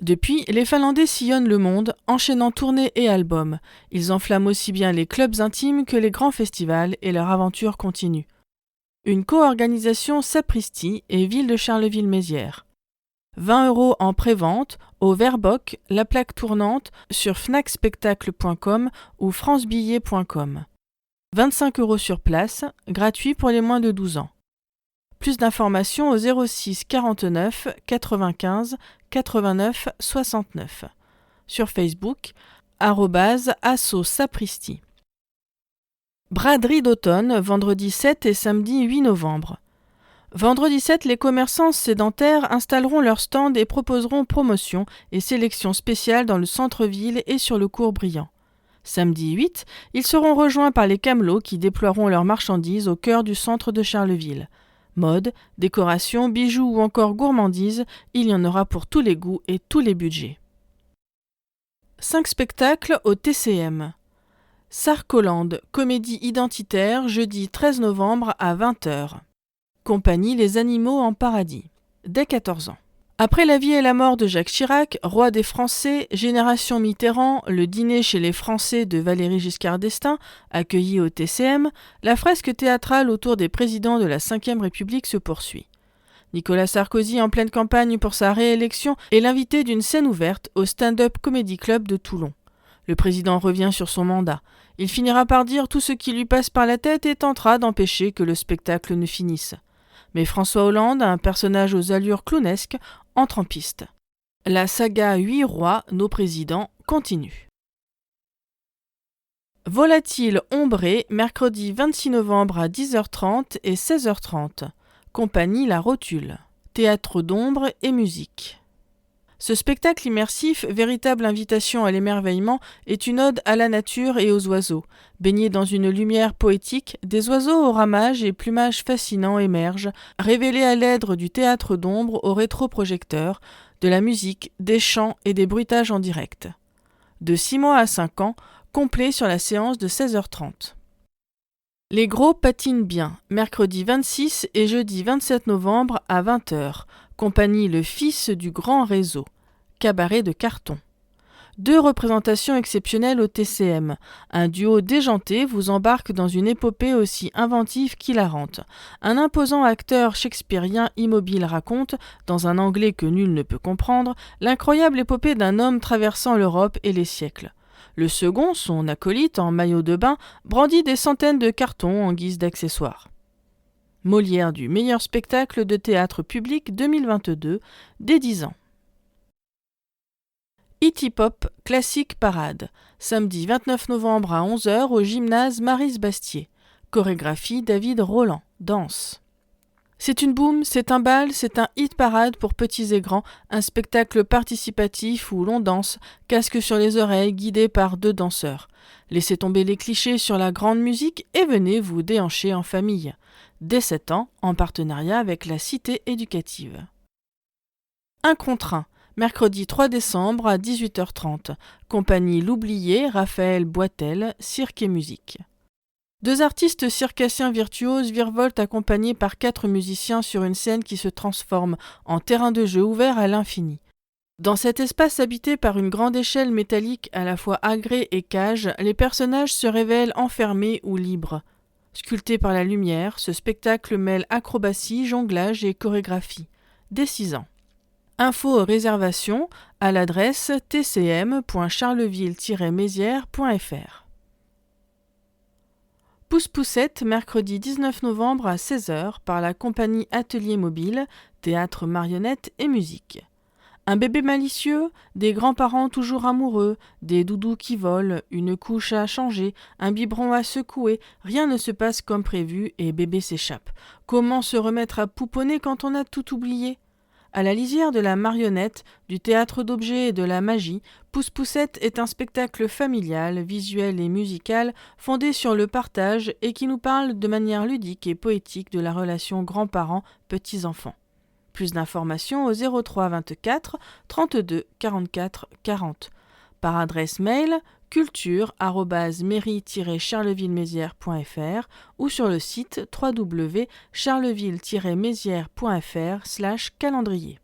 Depuis, les Finlandais sillonnent le monde, enchaînant tournées et albums. Ils enflamment aussi bien les clubs intimes que les grands festivals et leur aventure continue. Une co-organisation Sapristi et Ville de Charleville-Mézières. 20 € en pré-vente au Verbock, la plaque tournante sur fnacspectacle.com ou francebillet.com. 25 € sur place, gratuit pour les moins de 12 ans. Plus d'informations au 06 49 95 89 69. Sur Facebook, @asso-sapristi. Braderie d'automne, vendredi 7 et samedi 8 novembre. Vendredi 7, les commerçants sédentaires installeront leurs stands et proposeront promotions et sélections spéciales dans le centre-ville et sur le cours Briand. Samedi 8, ils seront rejoints par les camelots qui déploieront leurs marchandises au cœur du centre de Charleville. Mode, décoration, bijoux ou encore gourmandises, il y en aura pour tous les goûts et tous les budgets. 5 spectacles au TCM. Sarkoland, comédie identitaire, jeudi 13 novembre à 20h. Compagnie Les Animaux en Paradis, dès 14 ans. Après la vie et la mort de Jacques Chirac, roi des Français, Génération Mitterrand, le dîner chez les Français de Valéry Giscard d'Estaing, accueilli au TCM, la fresque théâtrale autour des présidents de la Ve République se poursuit. Nicolas Sarkozy, en pleine campagne pour sa réélection, est l'invité d'une scène ouverte au Stand-Up Comedy Club de Toulon. Le président revient sur son mandat. Il finira par dire tout ce qui lui passe par la tête et tentera d'empêcher que le spectacle ne finisse. Mais François Hollande, un personnage aux allures clownesques, entre en piste. La saga 8 rois, nos présidents, continue. Volatile ombré, mercredi 26 novembre à 10h30 et 16h30. Compagnie La Rotule. Théâtre d'ombre et musique. Ce spectacle immersif, véritable invitation à l'émerveillement, est une ode à la nature et aux oiseaux. Baignés dans une lumière poétique, des oiseaux au ramage et plumage fascinants émergent, révélés à l'aide du théâtre d'ombre au rétroprojecteur, de la musique, des chants et des bruitages en direct. De 6 mois à 5 ans, complet sur la séance de 16h30. Les gros patinent bien, mercredi 26 et jeudi 27 novembre à 20h. Compagnie Le Fils du Grand Réseau, cabaret de carton. 2 représentations exceptionnelles au TCM. Un duo déjanté vous embarque dans une épopée aussi inventive qu'hilarante. Un imposant acteur shakespearien immobile raconte, dans un anglais que nul ne peut comprendre, l'incroyable épopée d'un homme traversant l'Europe et les siècles. Le second, son acolyte en maillot de bain, brandit des centaines de cartons en guise d'accessoires. Molière du meilleur spectacle de théâtre public 2022, dès 10 ans. E.T. Pop Classique Parade, samedi 29 novembre à 11h au gymnase Maryse Bastier. Chorégraphie David Roland, danse. C'est une boum, c'est un bal, c'est un hit parade pour petits et grands, un spectacle participatif où l'on danse, casque sur les oreilles, guidé par 2 danseurs. Laissez tomber les clichés sur la grande musique et venez vous déhancher en famille. Dès 7 ans, en partenariat avec la Cité éducative. Un contre un, mercredi 3 décembre à 18h30. Compagnie L'Oublié, Raphaël Boitel, cirque et musique. 2 artistes circassiens virtuoses virevoltent accompagnés par 4 musiciens sur une scène qui se transforme en terrain de jeu ouvert à l'infini. Dans cet espace habité par une grande échelle métallique à la fois agrès et cage, les personnages se révèlent enfermés ou libres. Sculpté par la lumière, ce spectacle mêle acrobatie, jonglage et chorégraphie. Dès 6 ans. Infos et réservations à l'adresse tcm.charleville-mézières.fr. Pousse-Poussette, mercredi 19 novembre à 16h par la compagnie Atelier Mobile, théâtre marionnette et musique. Un bébé malicieux, des grands-parents toujours amoureux, des doudous qui volent, une couche à changer, un biberon à secouer, rien ne se passe comme prévu et bébé s'échappe. Comment se remettre à pouponner quand on a tout oublié ? À la lisière de la marionnette, du théâtre d'objets et de la magie, Pousse-Poussette est un spectacle familial, visuel et musical fondé sur le partage et qui nous parle de manière ludique et poétique de la relation grands-parents-petits-enfants. Plus d'informations au 03 24 32 44 40. Par adresse mail culture@mairie-charleville-mézières.fr ou sur le site www.charleville-mézières.fr/calendrier.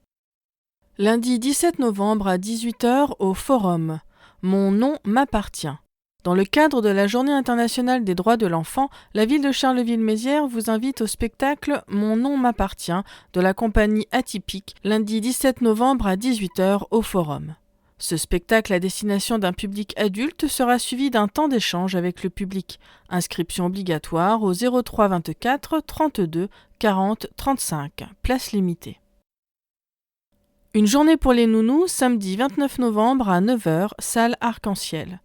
Lundi 17 novembre à 18h au Forum. Mon nom m'appartient. Dans le cadre de la Journée internationale des droits de l'enfant, la ville de Charleville-Mézières vous invite au spectacle Mon nom m'appartient de la compagnie Atypique, lundi 17 novembre à 18h au Forum. Ce spectacle à destination d'un public adulte sera suivi d'un temps d'échange avec le public. Inscription obligatoire au 03 24 32 40 35, place limitée. Une journée pour les nounous, samedi 29 novembre à 9h, salle Arc-en-Ciel.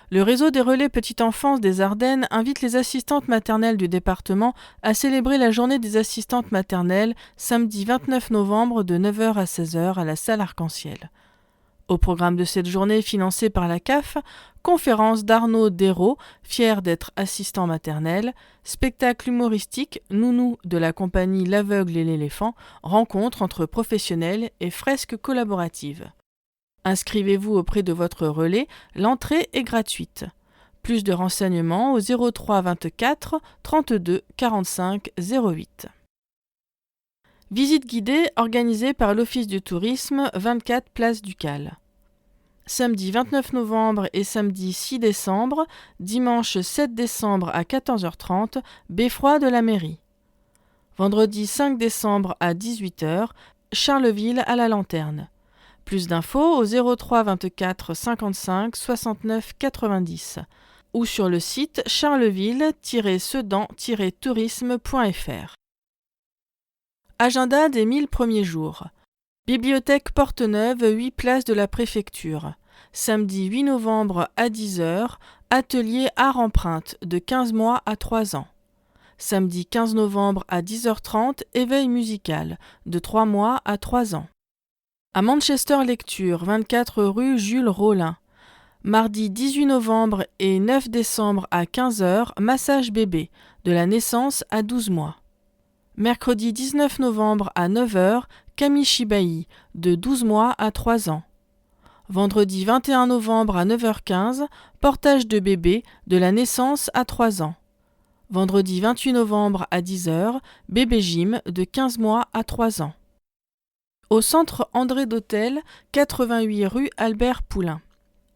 Le réseau des relais petite enfance des Ardennes invite les assistantes maternelles du département à célébrer la journée des assistantes maternelles samedi 29 novembre de 9h à 16h à la salle Arc-en-Ciel. Au programme de cette journée financée par la CAF, conférence d'Arnaud Dérault, fier d'être assistant maternel, spectacle humoristique, nounou de la compagnie L'Aveugle et l'Éléphant, rencontre entre professionnels et fresques collaboratives. Inscrivez-vous auprès de votre relais, l'entrée est gratuite. Plus de renseignements au 03 24 32 45 08. Visite guidée organisée par l'Office du tourisme 24 place Ducal. Samedi 29 novembre et samedi 6 décembre, dimanche 7 décembre à 14h30, beffroi de la mairie. Vendredi 5 décembre à 18h, Charleville à la lanterne. Plus d'infos au 03 24 55 69 90 ou sur le site charleville-sedan-tourisme.fr. Agenda des 1000 premiers jours. Bibliothèque Porte-Neuve, 8 places de la préfecture. Samedi 8 novembre à 10h, atelier art empreinte de 15 mois à 3 ans. Samedi 15 novembre à 10h30, éveil musical de 3 mois à 3 ans. À Manchester Lecture, 24 rue Jules Rollin. Mardi 18 novembre et 9 décembre à 15h, massage bébé de la naissance à 12 mois. Mercredi 19 novembre à 9h, Kamishibai, de 12 mois à 3 ans. Vendredi 21 novembre à 9h15, portage de bébé de la naissance à 3 ans. Vendredi 28 novembre à 10h, bébé gym de 15 mois à 3 ans. Au centre André d'Hôtel, 88 rue Albert Poulain.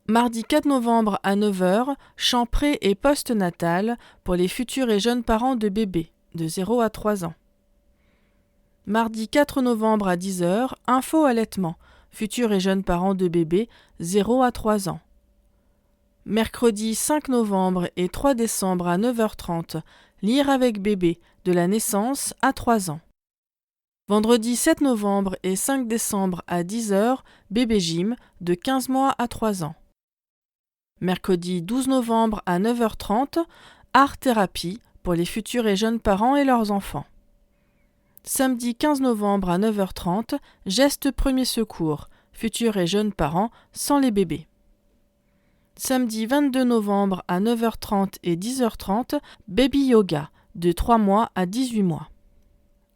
Mardi 4 novembre à 9h, chant pré et post-natal pour les futurs et jeunes parents de bébés, de 0 à 3 ans. Mardi 4 novembre à 10h, info allaitement, futurs et jeunes parents de bébés, 0 à 3 ans. Mercredi 5 novembre et 3 décembre à 9h30, lire avec bébé, de la naissance à 3 ans. Vendredi 7 novembre et 5 décembre à 10h, bébé gym, de 15 mois à 3 ans. Mercredi 12 novembre à 9h30, art thérapie pour les futurs et jeunes parents et leurs enfants. Samedi 15 novembre à 9h30, geste premier secours, futurs et jeunes parents sans les bébés. Samedi 22 novembre à 9h30 et 10h30, baby yoga, de 3 mois à 18 mois.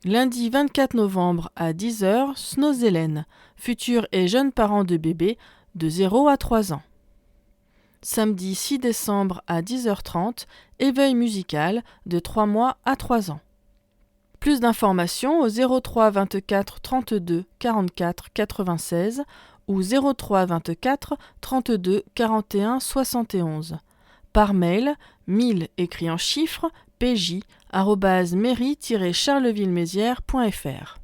Lundi 24 novembre à 10h, Snozélène, futurs et jeunes parents de bébés, de 0 à 3 ans. Samedi 6 décembre à 10h30, éveil musical, de 3 mois à 3 ans. Plus d'informations au 03 24 32 44 96 ou 03 24 32 41 71. Par mail, 1000 écrit en chiffres, pj@mairie-charleville-mézières.fr.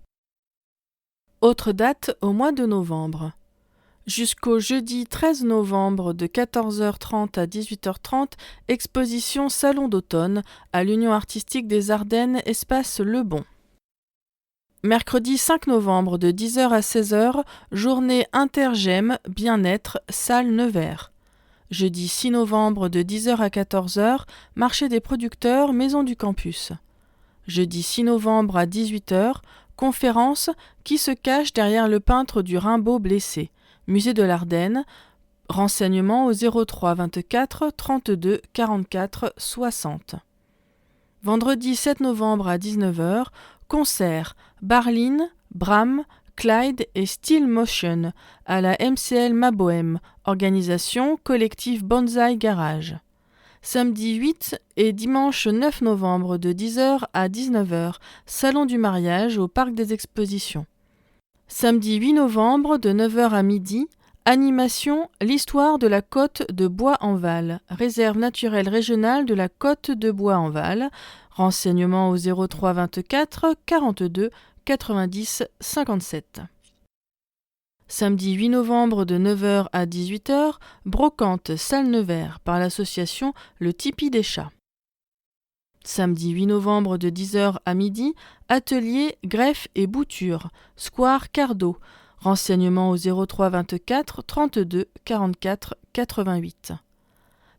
Autre date au mois de novembre. Jusqu'au jeudi 13 novembre de 14h30 à 18h30, exposition Salon d'automne à l'Union artistique des Ardennes, espace Le Bon. Mercredi 5 novembre de 10h à 16h, journée Intergem Bien-être, salle Nevers. Jeudi 6 novembre de 10h à 14h, marché des producteurs, maison du campus. Jeudi 6 novembre à 18h, conférence Qui se cache derrière le peintre du Rimbaud blessé, musée de l'Ardenne. Renseignements au 03 24 32 44 60. Vendredi 7 novembre à 19h, concert Barline, Bram, Clyde et Still Motion à la MCL Mabohem, organisation collectif Bonsaï Garage. Samedi 8 et dimanche 9 novembre de 10h à 19h, salon du mariage au Parc des Expositions. Samedi 8 novembre de 9h à midi, animation L'histoire de la côte de Bois-en-Val, réserve naturelle régionale de la côte de Bois-en-Val. Renseignements au 03 24 42 90 57. Samedi 8 novembre de 9h à 18h, brocante salle Nevers par l'association Le Tipi des Chats. Samedi 8 novembre de 10h à midi, atelier greffe et bouture, square Cardo. Renseignements au 03 24 32 44 88.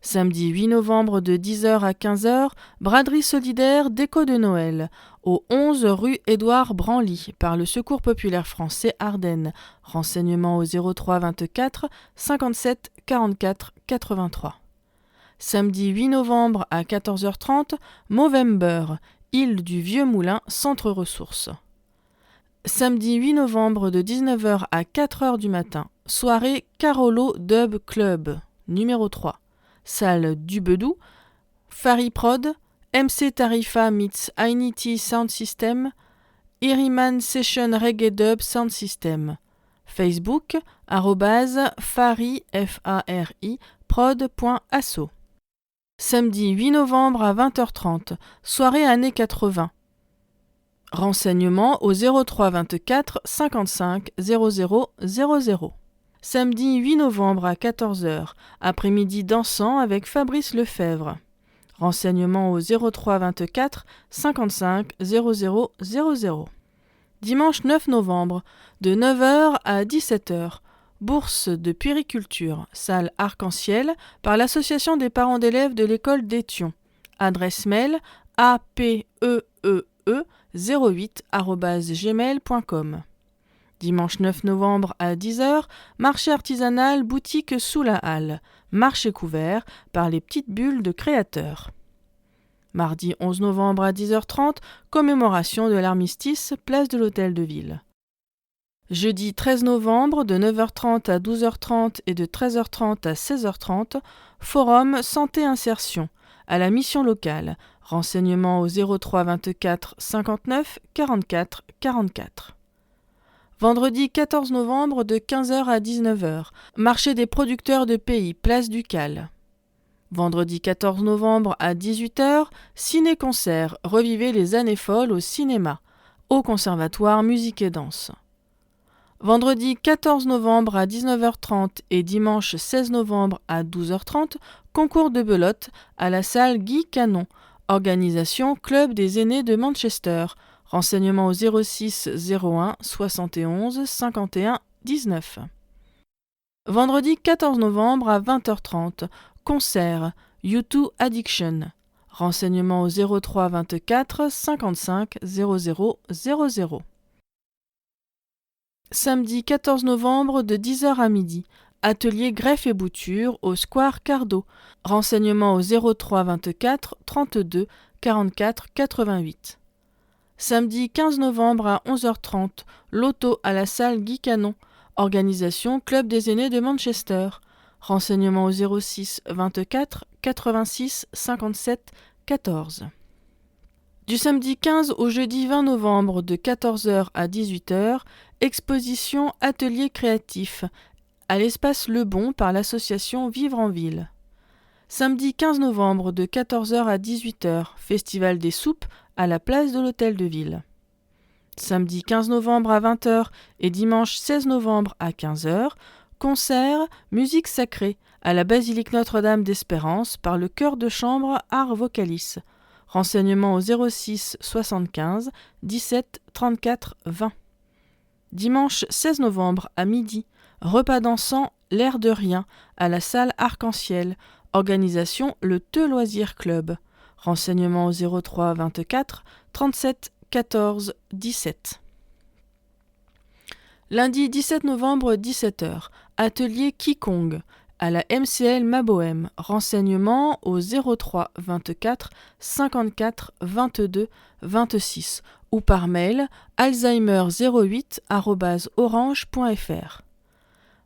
Samedi 8 novembre de 10h à 15h, braderie solidaire déco de Noël, au 11 rue Édouard Branly, par le Secours populaire français Ardennes. Renseignements au 03 24 57 44 83. Samedi 8 novembre à 14h30, Movember, île du Vieux Moulin, centre ressources. Samedi 8 novembre de 19h à 4h du matin, soirée Carolo Dub Club, numéro 3. Salle du Bedou, Fariprod, MC Tarifa meets Ainity Sound System, Iriman Session Reggae Dub Sound System. Facebook, @fari, F-A-R-I, prod.asso. Samedi 8 novembre à 20h30, soirée années 80. Renseignements au 03 24 55 00 00. Samedi 8 novembre à 14h, après-midi dansant avec Fabrice Lefebvre. Renseignements au 03 24 55 00 00. Dimanche 9 novembre, de 9h à 17h, bourse de puériculture, salle Arc-en-Ciel, par l'association des parents d'élèves de l'école d'Étion. Adresse mail apeee08@gmail.com. Dimanche 9 novembre à 10h, marché artisanal boutique sous la halle, marché couvert par les petites bulles de créateurs. Mardi 11 novembre à 10h30, commémoration de l'armistice, place de l'Hôtel de Ville. Jeudi 13 novembre, de 9h30 à 12h30 et de 13h30 à 16h30, forum Santé Insertion, à la mission locale. Renseignements au 03 24 59 44 44. Vendredi 14 novembre de 15h à 19h, marché des producteurs de pays, place du Cal. Vendredi 14 novembre à 18h, ciné-concert, revivez les années folles au cinéma, au Conservatoire Musique et Danse. Vendredi 14 novembre à 19h30 et dimanche 16 novembre à 12h30, concours de belote à la salle Guy Canon, organisation Club des aînés de Manchester. Renseignements au 06 01 71 51 19. Vendredi 14 novembre à 20h30, concert U2 Addiction. Renseignements au 03 24 55 00 00. Samedi 14 novembre de 10h à midi, atelier greffe et bouture au square Cardo. Renseignements au 03 24 32 44 88. Samedi 15 novembre à 11h30, loto à la salle Guy Canon, organisation Club des aînés de Manchester. Renseignements au 06 24 86 57 14. Du samedi 15 au jeudi 20 novembre de 14h à 18h, exposition Atelier créatif à l'espace Le Bon par l'association Vivre en Ville. Samedi 15 novembre de 14h à 18h, Festival des soupes à la place de l'Hôtel de Ville. Samedi 15 novembre à 20h et dimanche 16 novembre à 15h, concert Musique sacrée à la basilique Notre-Dame d'Espérance par le chœur de chambre Ars Vocalis. Renseignements au 06 75 17 34 20. Dimanche 16 novembre à midi, repas dansant L'air de rien à la salle Arc-en-Ciel. Organisation le Teux Loisirs Club. Renseignements au 03 24 37 14 17. Lundi 17 novembre 17h, atelier Qigong à la MCL Mabohem. Renseignements au 03 24 54 22 26 ou par mail alzheimer08@orange.fr.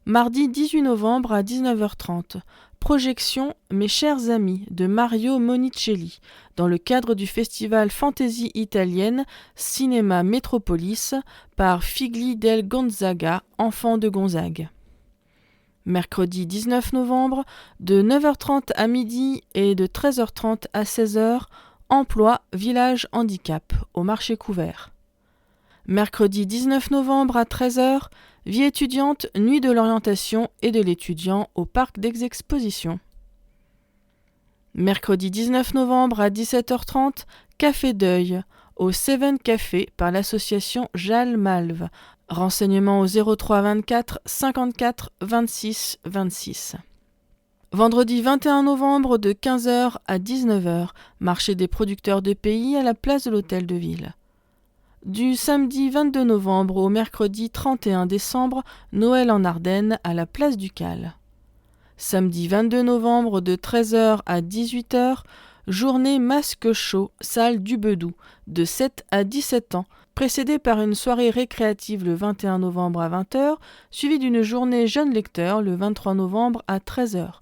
Mardi 18 novembre à 19h30, projection Mes chers amis de Mario Monicelli dans le cadre du festival Fantasy italienne Cinéma Metropolis par Figli del Gonzaga, enfant de Gonzague. Mercredi 19 novembre, de 9h30 à midi et de 13h30 à 16h, emploi Village Handicap au marché couvert. Mercredi 19 novembre à 13h, vie étudiante, nuit de l'orientation et de l'étudiant au parc des expositions. Mercredi 19 novembre à 17h30, café deuil au Seven Café par l'association Jal Malve. Renseignements au 03 24 54 26 26. Vendredi 21 novembre de 15h à 19h, marché des producteurs de pays à la place de l'Hôtel de Ville. Du samedi 22 novembre au mercredi 31 décembre, Noël en Ardennes à la place du Cal. Samedi 22 novembre de 13h à 18h, journée masque chaud, salle du Bedou, de 7 à 17 ans, précédée par une soirée récréative le 21 novembre à 20h, suivie d'une journée jeunes lecteurs le 23 novembre à 13h.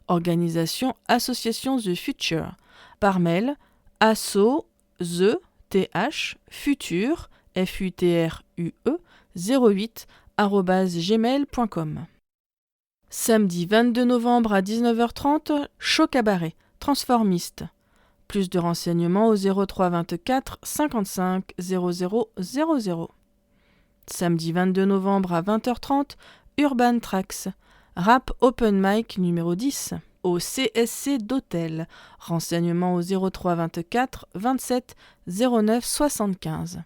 Organisation Association The Future. Par mail, future, FUTRUE, 08@gmail.com. Samedi 22 novembre à 19h30, show cabaret, transformiste. Plus de renseignements au 03 24 55 00 00. Samedi 22 novembre à 20h30, Urban Tracks, rap open mic numéro 10, au CSC d'Hôtel. Renseignements au 03 24 27 09 75.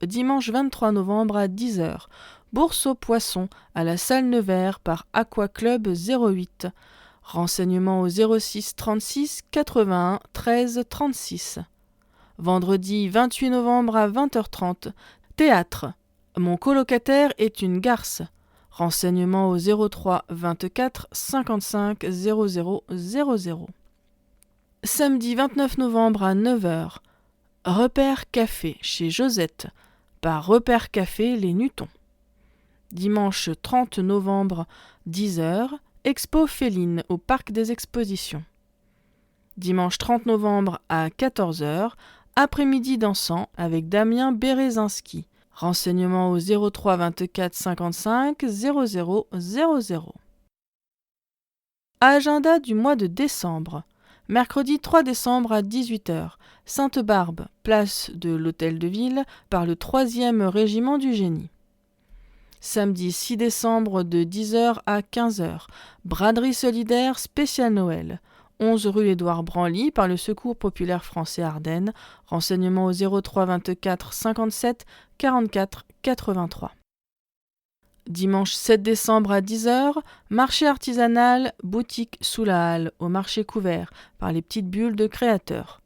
Dimanche 23 novembre à 10h, bourse aux poissons à la salle Nevers par Aqua Club 08. Renseignements au 06 36 81 13 36. Vendredi 28 novembre à 20h30, théâtre. Mon colocataire est une garce. Renseignements au 03 24 55 00 00. Samedi 29 novembre à 9h, Repère Café chez Josette par Repère Café Les Nutons. Dimanche 30 novembre, 10h, Expo Féline au Parc des Expositions. Dimanche 30 novembre à 14h, après-midi dansant avec Damien Bérézinski. Renseignements au 03 24 55 00 00. Agenda du mois de décembre. Mercredi 3 décembre à 18h, Sainte-Barbe, place de l'Hôtel de Ville par le 3e régiment du génie. Samedi 6 décembre de 10h à 15h, braderie solidaire spécial Noël. 11 rue Édouard Branly par le Secours populaire français Ardennes. Renseignements au 03 24 57 44 83. Dimanche 7 décembre à 10h, marché artisanal, boutique sous la halle au marché couvert par les petites bulles de créateurs.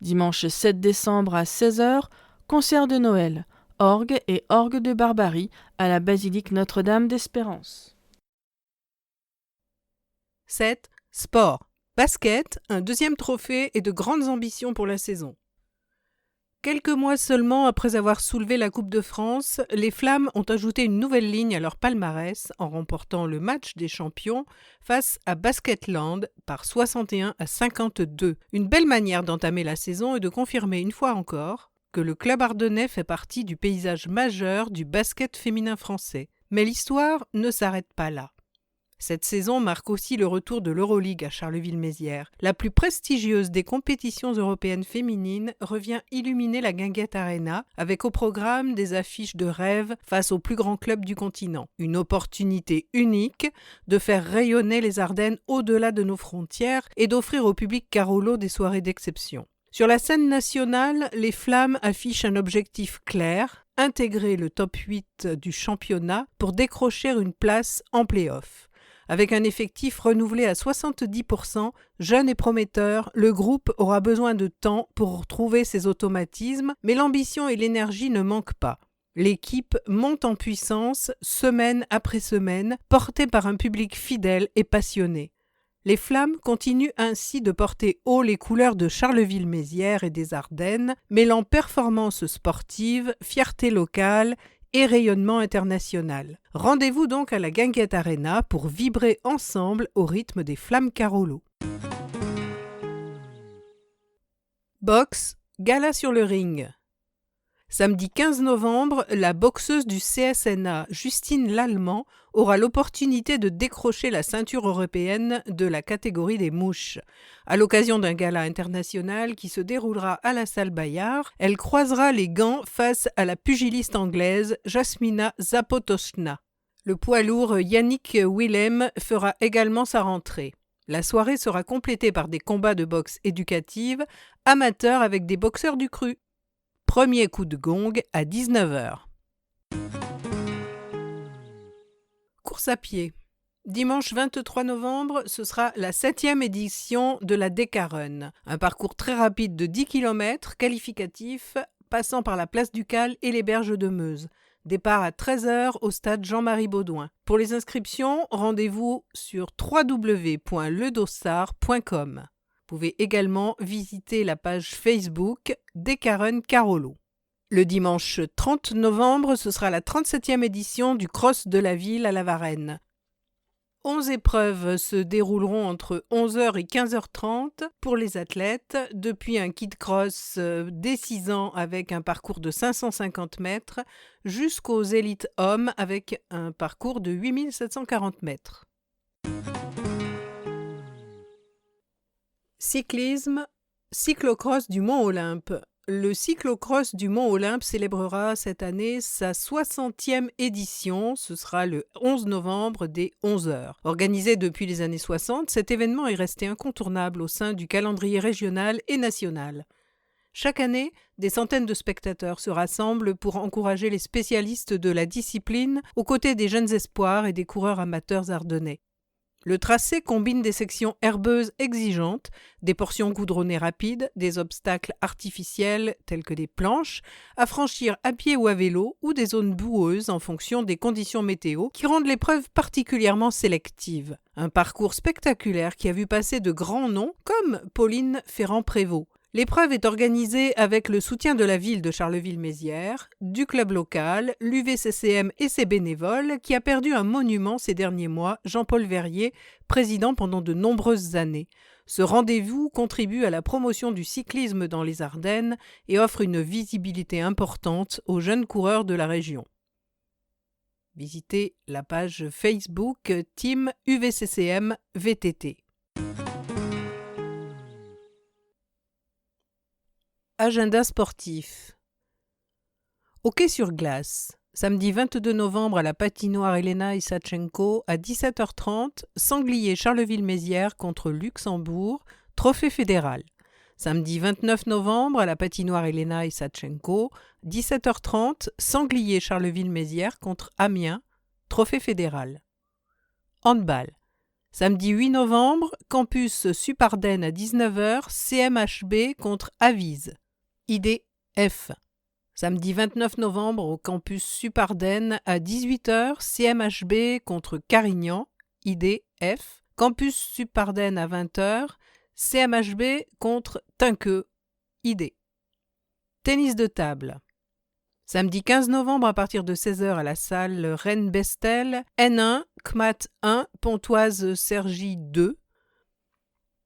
Dimanche 7 décembre à 16h, concert de Noël, orgue et orgue de Barbarie à la basilique Notre-Dame d'Espérance. 7. Sport. Basket, un deuxième trophée et de grandes ambitions pour la saison. Quelques mois seulement après avoir soulevé la Coupe de France, les Flammes ont ajouté une nouvelle ligne à leur palmarès en remportant le match des champions face à Basketland par 61 à 52. Une belle manière d'entamer la saison et de confirmer une fois encore que le club ardennais fait partie du paysage majeur du basket féminin français. Mais l'histoire ne s'arrête pas là. Cette saison marque aussi le retour de l'Euroleague à Charleville-Mézières. La plus prestigieuse des compétitions européennes féminines revient illuminer la Guinguette Arena avec au programme des affiches de rêve face aux plus grands clubs du continent. Une opportunité unique de faire rayonner les Ardennes au-delà de nos frontières et d'offrir au public Carolo des soirées d'exception. Sur la scène nationale, les Flammes affichent un objectif clair, intégrer le top 8 du championnat pour décrocher une place en play-off. Avec un effectif renouvelé à 70%, jeune et prometteur, le groupe aura besoin de temps pour retrouver ses automatismes, mais l'ambition et l'énergie ne manquent pas. L'équipe monte en puissance semaine après semaine, portée par un public fidèle et passionné. Les Flammes continuent ainsi de porter haut les couleurs de Charleville-Mézières et des Ardennes, mêlant performance sportive, fierté locale et rayonnement international. Rendez-vous donc à la Guinguette Arena pour vibrer ensemble au rythme des Flammes Carolo. Boxe, gala sur le ring. Samedi 15 novembre, la boxeuse du CSNA, Justine Lallemand, aura l'opportunité de décrocher la ceinture européenne de la catégorie des mouches. À l'occasion d'un gala international qui se déroulera à la salle Bayard, elle croisera les gants face à la pugiliste anglaise Jasmina Zapotoshna. Le poids lourd Yannick Willem fera également sa rentrée. La soirée sera complétée par des combats de boxe éducative amateurs avec des boxeurs du cru. Premier coup de gong à 19h. Course à pied. Dimanche 23 novembre, ce sera la 7e édition de la Deca-Run, un parcours très rapide de 10 km qualificatif passant par la place Ducal et les berges de Meuse. Départ à 13h au stade Jean-Marie Baudouin. Pour les inscriptions, rendez-vous sur www.ledossard.com. Vous pouvez également visiter la page Facebook Deca-Run Carolo. Le dimanche 30 novembre, ce sera la 37e édition du Cross de la Ville à La Varenne. 11 épreuves se dérouleront entre 11h et 15h30 pour les athlètes, depuis un kit cross dès 6 ans avec un parcours de 550 mètres jusqu'aux élites hommes avec un parcours de 8740 mètres. Cyclisme, cyclocross du Mont-Olympe. Le cyclocross du Mont-Olympe célébrera cette année sa 60e édition. Ce sera le 11 novembre dès 11h. Organisé depuis les années 60, cet événement est resté incontournable au sein du calendrier régional et national. Chaque année, des centaines de spectateurs se rassemblent pour encourager les spécialistes de la discipline aux côtés des jeunes espoirs et des coureurs amateurs ardennais. Le tracé combine des sections herbeuses exigeantes, des portions goudronnées rapides, des obstacles artificiels tels que des planches, à franchir à pied ou à vélo, ou des zones boueuses en fonction des conditions météo qui rendent l'épreuve particulièrement sélective. Un parcours spectaculaire qui a vu passer de grands noms comme Pauline Ferrand-Prévot. L'épreuve est organisée avec le soutien de la ville de Charleville-Mézières, du club local, l'UVCCM et ses bénévoles, qui a perdu un monument ces derniers mois, Jean-Paul Verrier, président pendant de nombreuses années. Ce rendez-vous contribue à la promotion du cyclisme dans les Ardennes et offre une visibilité importante aux jeunes coureurs de la région. Visitez la page Facebook Team UVCCM VTT. Agenda sportif. Hockey sur glace. Samedi 22 novembre à la patinoire Elena Isachenko à 17h30, Sanglier Charleville-Mézières contre Luxembourg, trophée fédéral. Samedi 29 novembre à la patinoire Elena Isachenko, 17h30, Sanglier Charleville-Mézières contre Amiens, trophée fédéral. Handball. Samedi 8 novembre, campus Sup-Ardennes à 19h, CMHB contre Avise. IDF. Samedi 29 novembre au campus Sup-Ardennes à 18h, CMHB contre Carignan, IDF. Campus Sup-Ardennes à 20h, CMHB contre Tinqueux, ID. Tennis de table. Samedi 15 novembre à partir de 16h à la salle Rennes-Bestel, N1, CMAT 1, Pontoise Cergy 2.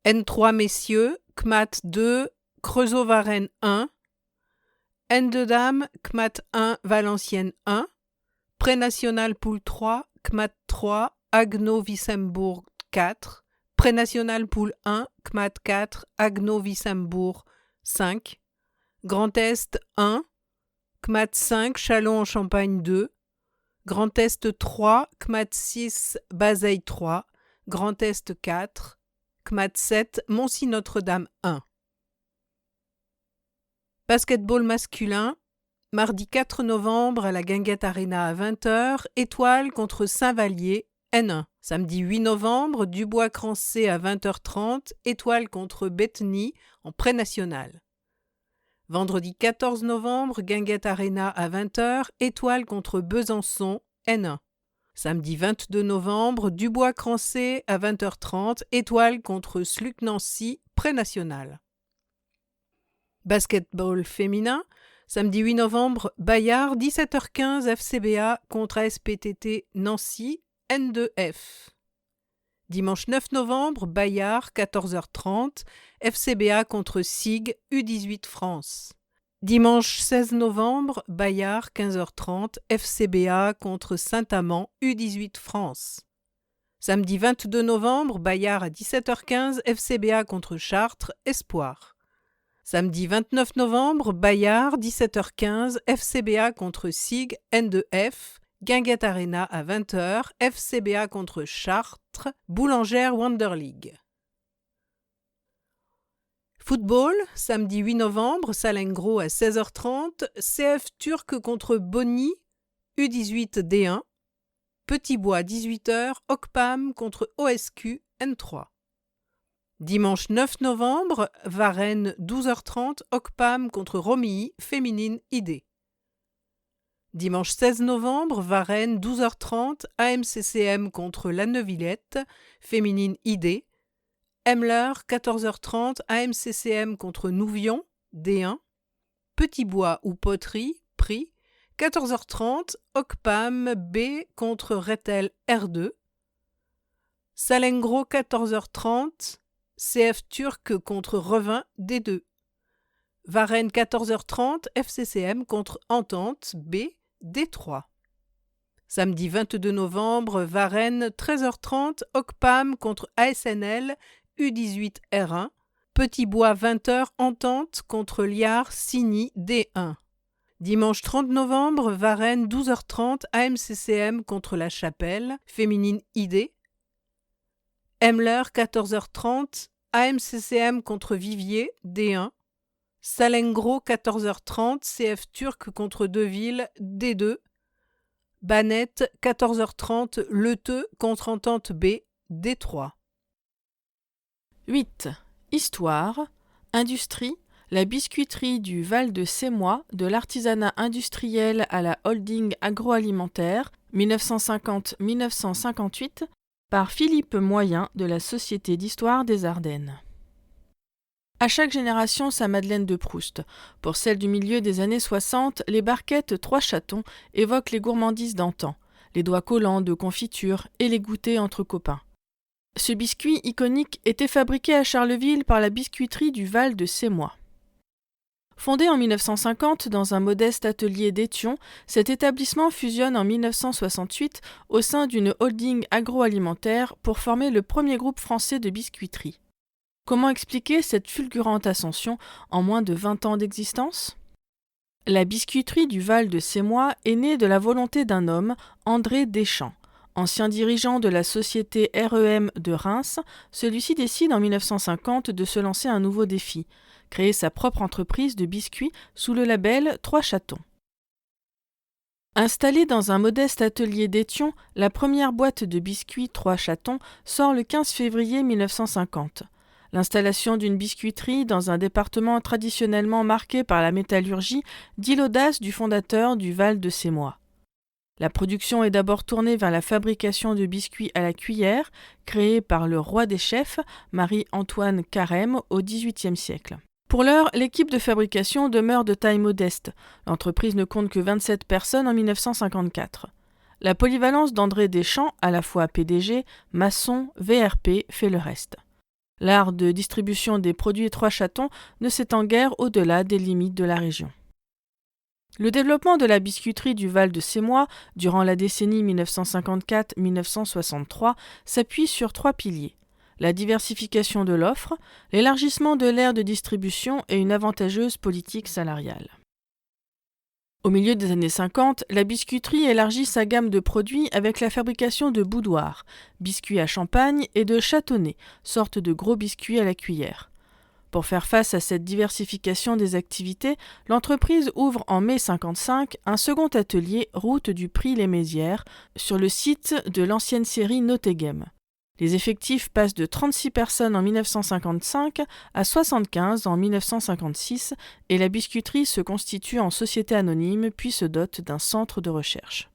N3 messieurs, CMAT 2, Creusot-Varennes 1, N2 dames, CMAT 1, Valenciennes 1, Pré-national Poule 3, CMAT 3, Agno-Wissembourg 4, Pré-national Poule 1, CMAT 4, Agno-Wissembourg 5, Grand Est 1, CMAT 5, Châlons-en-Champagne 2, Grand Est 3, CMAT 6, Bazeilles 3, Grand Est 4, CMAT 7, Moncy-Notre-Dame 1. Basketball masculin, mardi 4 novembre à la Guinguette Arena à 20h, Étoile contre Saint-Vallier, N1. Samedi 8 novembre, Dubois-Crancé à 20h30, Étoile contre Betheny en pré-national. Vendredi 14 novembre, Guinguette Arena à 20h, Étoile contre Besançon, N1. Samedi 22 novembre, Dubois-Crancé à 20h30, Étoile contre Sluc-Nancy, pré-national. Basketball féminin, samedi 8 novembre, Bayard, 17h15, FCBA contre ASPTT Nancy, N2F. Dimanche 9 novembre, Bayard, 14h30, FCBA contre SIG, U18 France. Dimanche 16 novembre, Bayard, 15h30, FCBA contre Saint-Amand, U18 France. Samedi 22 novembre, Bayard à 17h15, FCBA contre Chartres, Espoir. Samedi 29 novembre, Bayard, 17h15, FCBA contre SIG, N2F, Guinguette Arena à 20h, FCBA contre Chartres, Boulangère Wonder League. Football, samedi 8 novembre, Salengro à 16h30, CF Turc contre Bonny, U18 D1, Petit-Bois 18h, Ocpam contre OSQ N3. Dimanche 9 novembre, Varennes 12h30, Ocpam contre Romilly, féminine ID. Dimanche 16 novembre, Varennes 12h30, AMCCM contre La Neuvillette, féminine ID. Emler 14h30, AMCCM contre Nouvion, D1. Petit-Bois ou Poterie, Prix, 14h30, Ocpam B contre Rethel R2. Salengro 14h30, CF Turc contre Revin D2. Varennes 14h30, FCCM contre Entente B D3. Samedi 22 novembre, Varennes 13h30, Ocpam contre ASNL U18 R1. Petit-Bois 20h, Entente contre Liard Signy D1. Dimanche 30 novembre, Varennes 12h30, AMCCM contre La Chapelle, féminine ID. Emler 14h30, AMCCM contre Viviers D1. Salengro 14h30, CF Turc contre Deville D2. Banette 14h30, Leteux contre Entente B D3. 8. Histoire, industrie, la biscuiterie du Val de Sémois, de l'artisanat industriel à la holding agroalimentaire, 1950-1958, par Philippe Moyen de la Société d'histoire des Ardennes. À chaque génération sa Madeleine de Proust. Pour celle du milieu des années 60, les barquettes Trois Chatons évoquent les gourmandises d'antan, les doigts collants de confiture et les goûters entre copains. Ce biscuit iconique était fabriqué à Charleville par la biscuiterie du Val de Sémois. Fondé en 1950 dans un modeste atelier d'Étion, cet établissement fusionne en 1968 au sein d'une holding agroalimentaire pour former le premier groupe français de biscuiterie. Comment expliquer cette fulgurante ascension en moins de 20 ans d'existence ? La biscuiterie du Val de Sémois est née de la volonté d'un homme, André Deschamps. Ancien dirigeant de la société REM de Reims, celui-ci décide en 1950 de se lancer un nouveau défi, créer sa propre entreprise de biscuits sous le label Trois Chatons. Installée dans un modeste atelier d'Étion, la première boîte de biscuits Trois Chatons sort le 15 février 1950. L'installation d'une biscuiterie dans un département traditionnellement marqué par la métallurgie dit l'audace du fondateur du Val de Sémois. La production est d'abord tournée vers la fabrication de biscuits à la cuillère, créée par le roi des chefs, Marie-Antoine Carême, au XVIIIe siècle. Pour l'heure, l'équipe de fabrication demeure de taille modeste. L'entreprise ne compte que 27 personnes en 1954. La polyvalence d'André Deschamps, à la fois PDG, maçon, VRP, fait le reste. L'art de distribution des produits Trois Chatons ne s'étend guère au-delà des limites de la région. Le développement de la biscuiterie du Val de Sémois durant la décennie 1954-1963 s'appuie sur 3 piliers. La diversification de l'offre, l'élargissement de l'aire de distribution et une avantageuse politique salariale. Au milieu des années 50, la biscuiterie élargit sa gamme de produits avec la fabrication de boudoirs, biscuits à champagne et de châtonnets, sorte de gros biscuits à la cuillère. Pour faire face à cette diversification des activités, l'entreprise ouvre en mai 1955 un second atelier route du Prix-les-Mézières sur le site de l'ancienne scierie Notegem. Les effectifs passent de 36 personnes en 1955 à 75 en 1956 et la biscuiterie se constitue en société anonyme puis se dote d'un centre de recherche.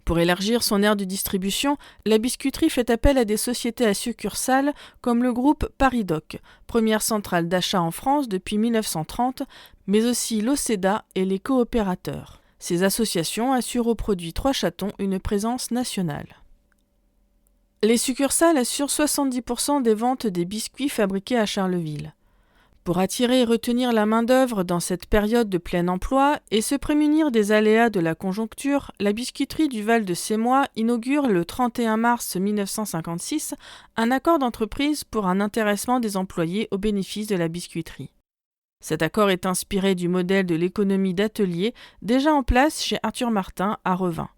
Pour élargir son aire de distribution, la biscuiterie fait appel à des sociétés à succursales comme le groupe Paridoc, première centrale d'achat en France depuis 1930, mais aussi l'Oceda et les coopérateurs. Ces associations assurent aux produits Trois Chatons une présence nationale. Les succursales assurent 70% des ventes des biscuits fabriqués à Charleville. Pour attirer et retenir la main-d'œuvre dans cette période de plein emploi et se prémunir des aléas de la conjoncture, la biscuiterie du Val-de-Sémois inaugure le 31 mars 1956 un accord d'entreprise pour un intéressement des employés au bénéfice de la biscuiterie. Cet accord est inspiré du modèle de l'économie d'atelier déjà en place chez Arthur Martin à Revin.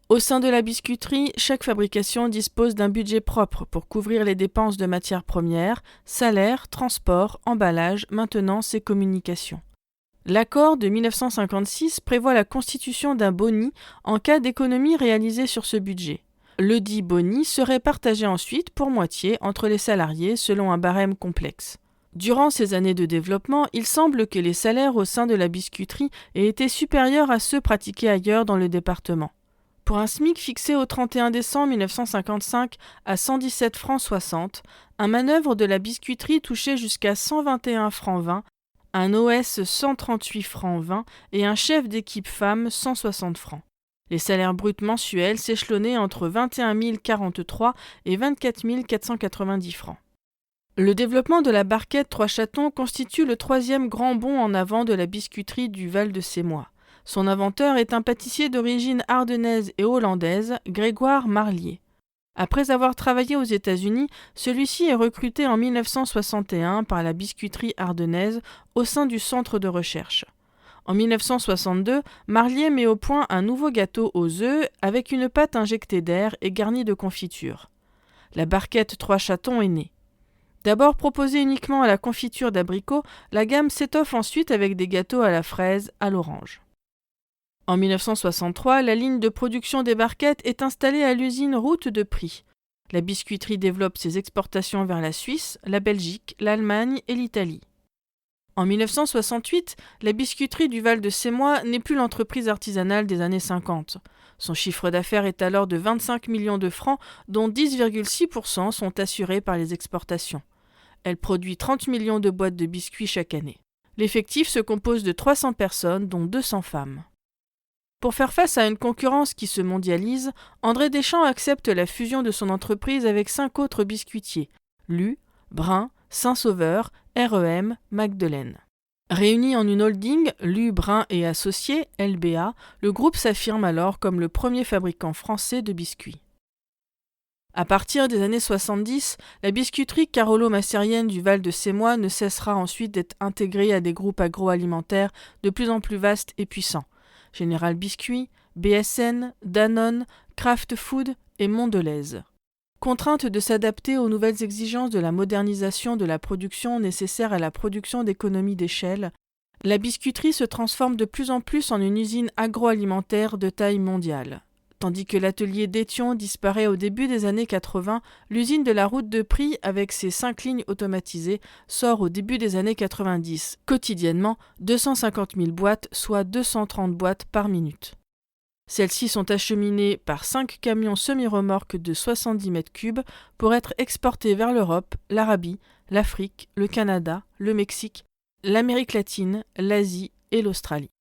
Au sein de la biscuiterie, chaque fabrication dispose d'un budget propre pour couvrir les dépenses de matières premières, salaires, transport, emballage, maintenance et communication. L'accord de 1956 prévoit la constitution d'un boni en cas d'économie réalisée sur ce budget. Le dit boni serait partagé ensuite pour moitié entre les salariés selon un barème complexe. Durant ces années de développement, il semble que les salaires au sein de la biscuiterie aient été supérieurs à ceux pratiqués ailleurs dans le département. Pour un SMIC fixé au 31 décembre 1955 à 117 francs 60, un manœuvre de la biscuiterie touchait jusqu'à 121 francs 20, un OS 138 francs 20 et un chef d'équipe femme 160 francs. Les salaires bruts mensuels s'échelonnaient entre 21 043 et 24 490 francs. Le développement de la barquette Trois Chatons constitue le troisième grand bond en avant de la biscuiterie du Val-de-Sémois. Son inventeur est un pâtissier d'origine ardennaise et hollandaise, Grégoire Marlier. Après avoir travaillé aux États-Unis, celui-ci est recruté en 1961 par la biscuiterie ardennaise au sein du centre de recherche. En 1962, Marlier met au point un nouveau gâteau aux œufs avec une pâte injectée d'air et garnie de confiture. La barquette Trois Chatons est née. D'abord proposée uniquement à la confiture d'abricot, la gamme s'étoffe ensuite avec des gâteaux à la fraise, à l'orange. En 1963, la ligne de production des barquettes est installée à l'usine Route de Prix. La biscuiterie développe ses exportations vers la Suisse, la Belgique, l'Allemagne et l'Italie. En 1968, la biscuiterie du Val-de-Sémois n'est plus l'entreprise artisanale des années 50. Son chiffre d'affaires est alors de 25 millions de francs, dont 10,6% sont assurés par les exportations. Elle produit 30 millions de boîtes de biscuits chaque année. L'effectif se compose de 300 personnes, dont 200 femmes. Pour faire face à une concurrence qui se mondialise, André Deschamps accepte la fusion de son entreprise avec 5 autres biscuitiers, Lu, Brun, Saint-Sauveur, REM, Magdeleine. Réunis en une holding, Lu, Brun et Associés, LBA, le groupe s'affirme alors comme le premier fabricant français de biscuits. À partir des années 70, la biscuiterie Carolo-Massérienne du Val-de-Sémois ne cessera ensuite d'être intégrée à des groupes agroalimentaires de plus en plus vastes et puissants. Général Biscuit, BSN, Danone, Kraft Food et Mondelez. Contrainte de s'adapter aux nouvelles exigences de la modernisation de la production nécessaire à la production d'économies d'échelle, la biscuiterie se transforme de plus en plus en une usine agroalimentaire de taille mondiale. Tandis que l'atelier d'Étion disparaît au début des années 80, l'usine de la Route de Prix, avec ses 5 lignes automatisées, sort au début des années 90, quotidiennement 250 000 boîtes, soit 230 boîtes par minute. Celles-ci sont acheminées par 5 camions semi-remorques de 70 mètres cubes pour être exportées vers l'Europe, l'Arabie, l'Afrique, le Canada, le Mexique, l'Amérique latine, l'Asie et l'Australie.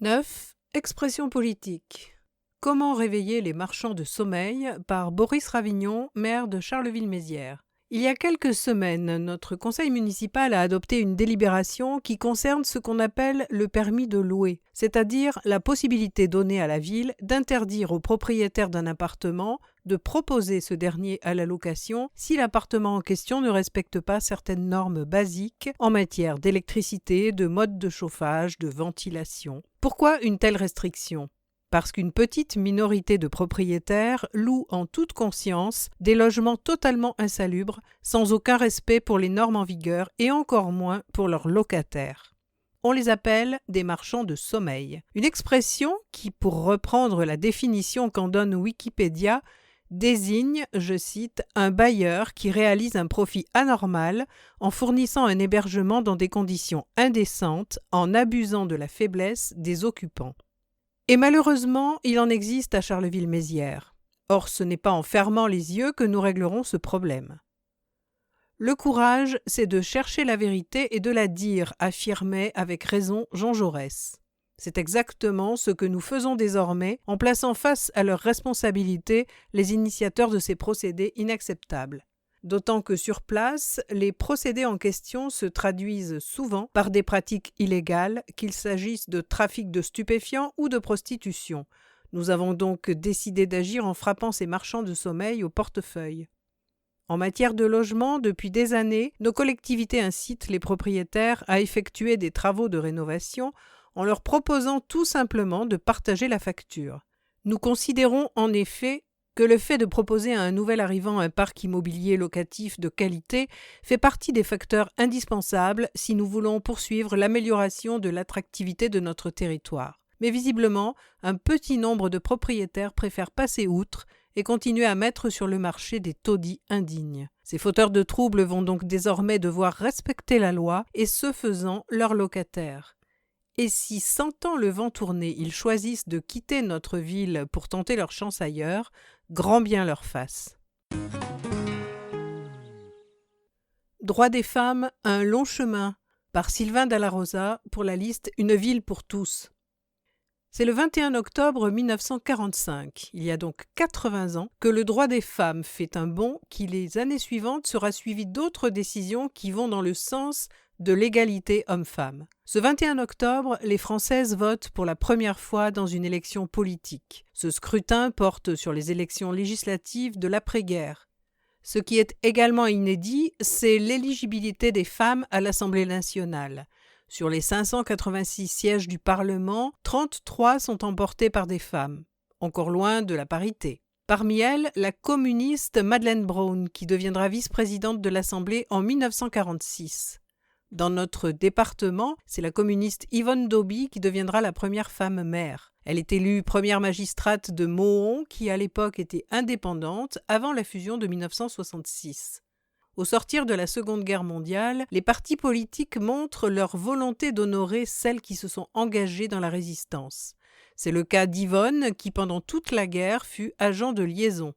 9. Expression politique. Comment réveiller les marchands de sommeil par Boris Ravignon, maire de Charleville-Mézières. Il y a quelques semaines, notre conseil municipal a adopté une délibération qui concerne ce qu'on appelle le permis de louer, c'est-à-dire la possibilité donnée à la ville d'interdire au propriétaire d'un appartement de proposer ce dernier à la location si l'appartement en question ne respecte pas certaines normes basiques en matière d'électricité, de mode de chauffage, de ventilation. Pourquoi une telle restriction ? parce qu'une petite minorité de propriétaires louent en toute conscience des logements totalement insalubres, sans aucun respect pour les normes en vigueur et encore moins pour leurs locataires. On les appelle des marchands de sommeil. Une expression qui, pour reprendre la définition qu'en donne Wikipédia, désigne, je cite, un bailleur qui réalise un profit anormal en fournissant un hébergement dans des conditions indécentes, en abusant de la faiblesse des occupants. Et malheureusement, il en existe à Charleville-Mézières. Or, ce n'est pas en fermant les yeux que nous réglerons ce problème. Le courage, c'est de chercher la vérité et de la dire, affirmait avec raison Jean Jaurès. C'est exactement ce que nous faisons désormais en plaçant face à leurs responsabilités les initiateurs de ces procédés inacceptables. D'autant que sur place, les procédés en question se traduisent souvent par des pratiques illégales, qu'il s'agisse de trafic de stupéfiants ou de prostitution. Nous avons donc décidé d'agir en frappant ces marchands de sommeil au portefeuille. En matière de logement, depuis des années, nos collectivités incitent les propriétaires à effectuer des travaux de rénovation en leur proposant tout simplement de partager la facture. Nous considérons en effet que le fait de proposer à un nouvel arrivant un parc immobilier locatif de qualité fait partie des facteurs indispensables si nous voulons poursuivre l'amélioration de l'attractivité de notre territoire. Mais visiblement, un petit nombre de propriétaires préfèrent passer outre et continuer à mettre sur le marché des taudis indignes. Ces fauteurs de troubles vont donc désormais devoir respecter la loi et, ce faisant, leurs locataires. Et si, sentant le vent tourner, ils choisissent de quitter notre ville pour tenter leur chance ailleurs, grand bien leur fasse. Droits des femmes, un long chemin, par Sylvain Dalla Rosa pour la liste Une ville pour tous. C'est le 21 octobre 1945, il y a donc 80 ans, que le droit des femmes fait un bond qui, les années suivantes, sera suivi d'autres décisions qui vont dans le sens de l'égalité homme-femme. Ce 21 octobre, les Françaises votent pour la première fois dans une élection politique. Ce scrutin porte sur les élections législatives de l'après-guerre. Ce qui est également inédit, c'est l'éligibilité des femmes à l'Assemblée nationale. Sur les 586 sièges du Parlement, 33 sont emportés par des femmes, encore loin de la parité. Parmi elles, la communiste Madeleine Brown, qui deviendra vice-présidente de l'Assemblée en 1946. Dans notre département, c'est la communiste Yvonne Dauby qui deviendra la première femme maire. Elle est élue première magistrate de Mohon, qui à l'époque était indépendante, avant la fusion de 1966. Au sortir de la Seconde Guerre mondiale, les partis politiques montrent leur volonté d'honorer celles qui se sont engagées dans la résistance. C'est le cas d'Yvonne, qui pendant toute la guerre fut agent de liaison.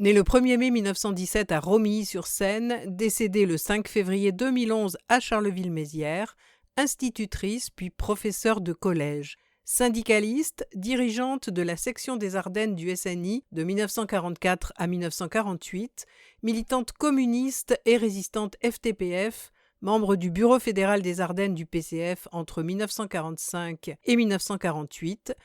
Née le 1er mai 1917 à Romilly-sur-Seine, décédée le 5 février 2011 à Charleville-Mézières, institutrice puis professeure de collège. Syndicaliste, dirigeante de la section des Ardennes du SNI de 1944 à 1948, militante communiste et résistante FTPF, membre du Bureau fédéral des Ardennes du PCF entre 1945 et 1948,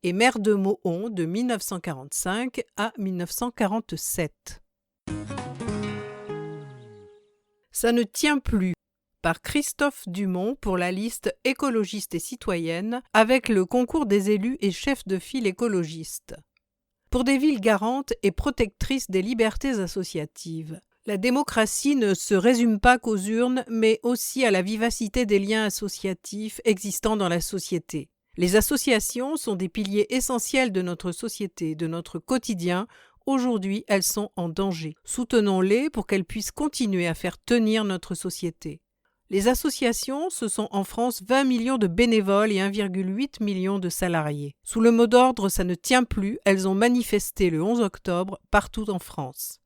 et maire de Mohon de 1945 à 1947. Ça ne tient plus, par Christophe Dumont pour la liste écologiste et citoyenne, avec le concours des élus et chefs de file écologistes. Pour des villes garantes et protectrices des libertés associatives, la démocratie ne se résume pas qu'aux urnes, mais aussi à la vivacité des liens associatifs existant dans la société. Les associations sont des piliers essentiels de notre société, de notre quotidien. Aujourd'hui, elles sont en danger. Soutenons-les pour qu'elles puissent continuer à faire tenir notre société. Les associations, ce sont en France 20 millions de bénévoles et 1,8 million de salariés. Sous le mot d'ordre « ça ne tient plus », elles ont manifesté le 11 octobre partout en France.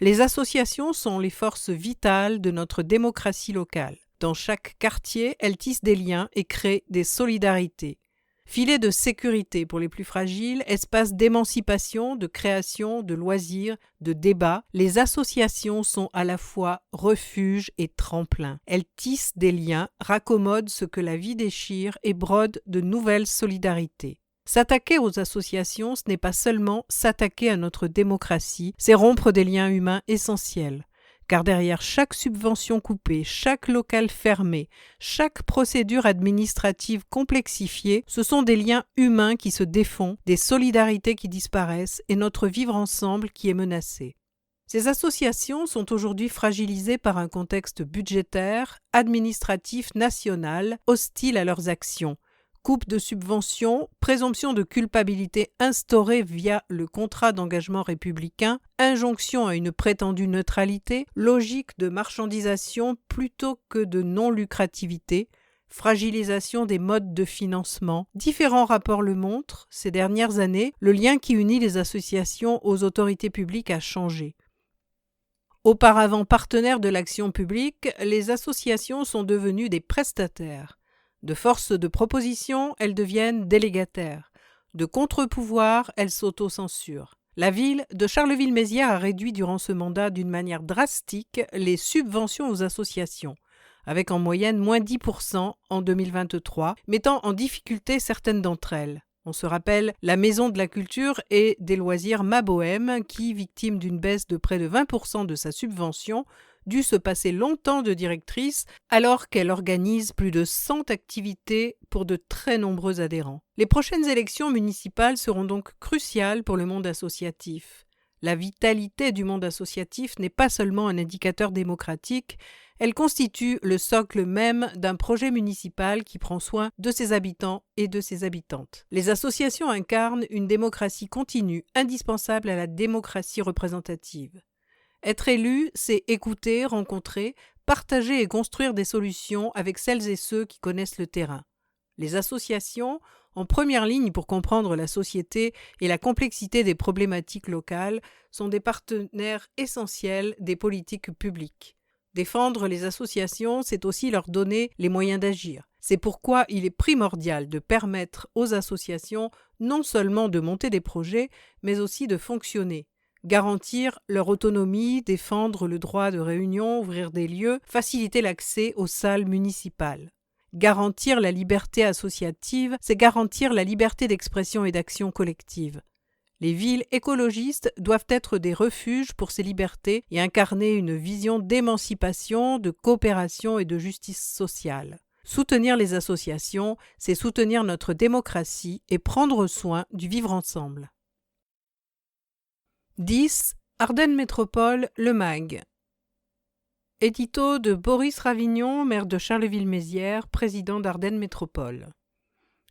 Les associations sont les forces vitales de notre démocratie locale. Dans chaque quartier, elles tissent des liens et créent des solidarités. Filet de sécurité pour les plus fragiles, espace d'émancipation, de création, de loisirs, de débat, les associations sont à la fois refuge et tremplin. Elles tissent des liens, raccommodent ce que la vie déchire et brodent de nouvelles solidarités. S'attaquer aux associations, ce n'est pas seulement s'attaquer à notre démocratie, c'est rompre des liens humains essentiels. car derrière chaque subvention coupée, chaque local fermé, chaque procédure administrative complexifiée, ce sont des liens humains qui se défont, des solidarités qui disparaissent et notre vivre ensemble qui est menacé. Ces associations sont aujourd'hui fragilisées par un contexte budgétaire, administratif, national, hostile à leurs actions. Coupe de subventions, présomption de culpabilité instaurée via le contrat d'engagement républicain, injonction à une prétendue neutralité, logique de marchandisation plutôt que de non-lucrativité, fragilisation des modes de financement. Différents rapports le montrent, ces dernières années, le lien qui unit les associations aux autorités publiques a changé. Auparavant partenaires de l'action publique, les associations sont devenues des prestataires. De force de proposition, elles deviennent délégataires. De contre-pouvoir, elles s'autocensurent. La ville de Charleville-Mézières a réduit durant ce mandat d'une manière drastique les subventions aux associations, avec en moyenne moins 10% en 2023, mettant en difficulté certaines d'entre elles. On se rappelle la Maison de la Culture et des Loisirs Ma Bohème qui, victime d'une baisse de près de 20% de sa subvention, dut se passer longtemps de directrice alors qu'elle organise plus de 100 activités pour de très nombreux adhérents. Les prochaines élections municipales seront donc cruciales pour le monde associatif. La vitalité du monde associatif n'est pas seulement un indicateur démocratique, elle constitue le socle même d'un projet municipal qui prend soin de ses habitants et de ses habitantes. Les associations incarnent une démocratie continue, indispensable à la démocratie représentative. Être élu, c'est écouter, rencontrer, partager et construire des solutions avec celles et ceux qui connaissent le terrain. Les associations, en première ligne pour comprendre la société et la complexité des problématiques locales, sont des partenaires essentiels des politiques publiques. Défendre les associations, c'est aussi leur donner les moyens d'agir. C'est pourquoi il est primordial de permettre aux associations non seulement de monter des projets, mais aussi de fonctionner. Garantir leur autonomie, défendre le droit de réunion, ouvrir des lieux, faciliter l'accès aux salles municipales. Garantir la liberté associative, c'est garantir la liberté d'expression et d'action collective. Les villes écologistes doivent être des refuges pour ces libertés et incarner une vision d'émancipation, de coopération et de justice sociale. Soutenir les associations, c'est soutenir notre démocratie et prendre soin du vivre ensemble. 10. Ardennes Métropole, le MAG. Édito de Boris Ravignon, maire de Charleville-Mézières, président d'Ardennes Métropole.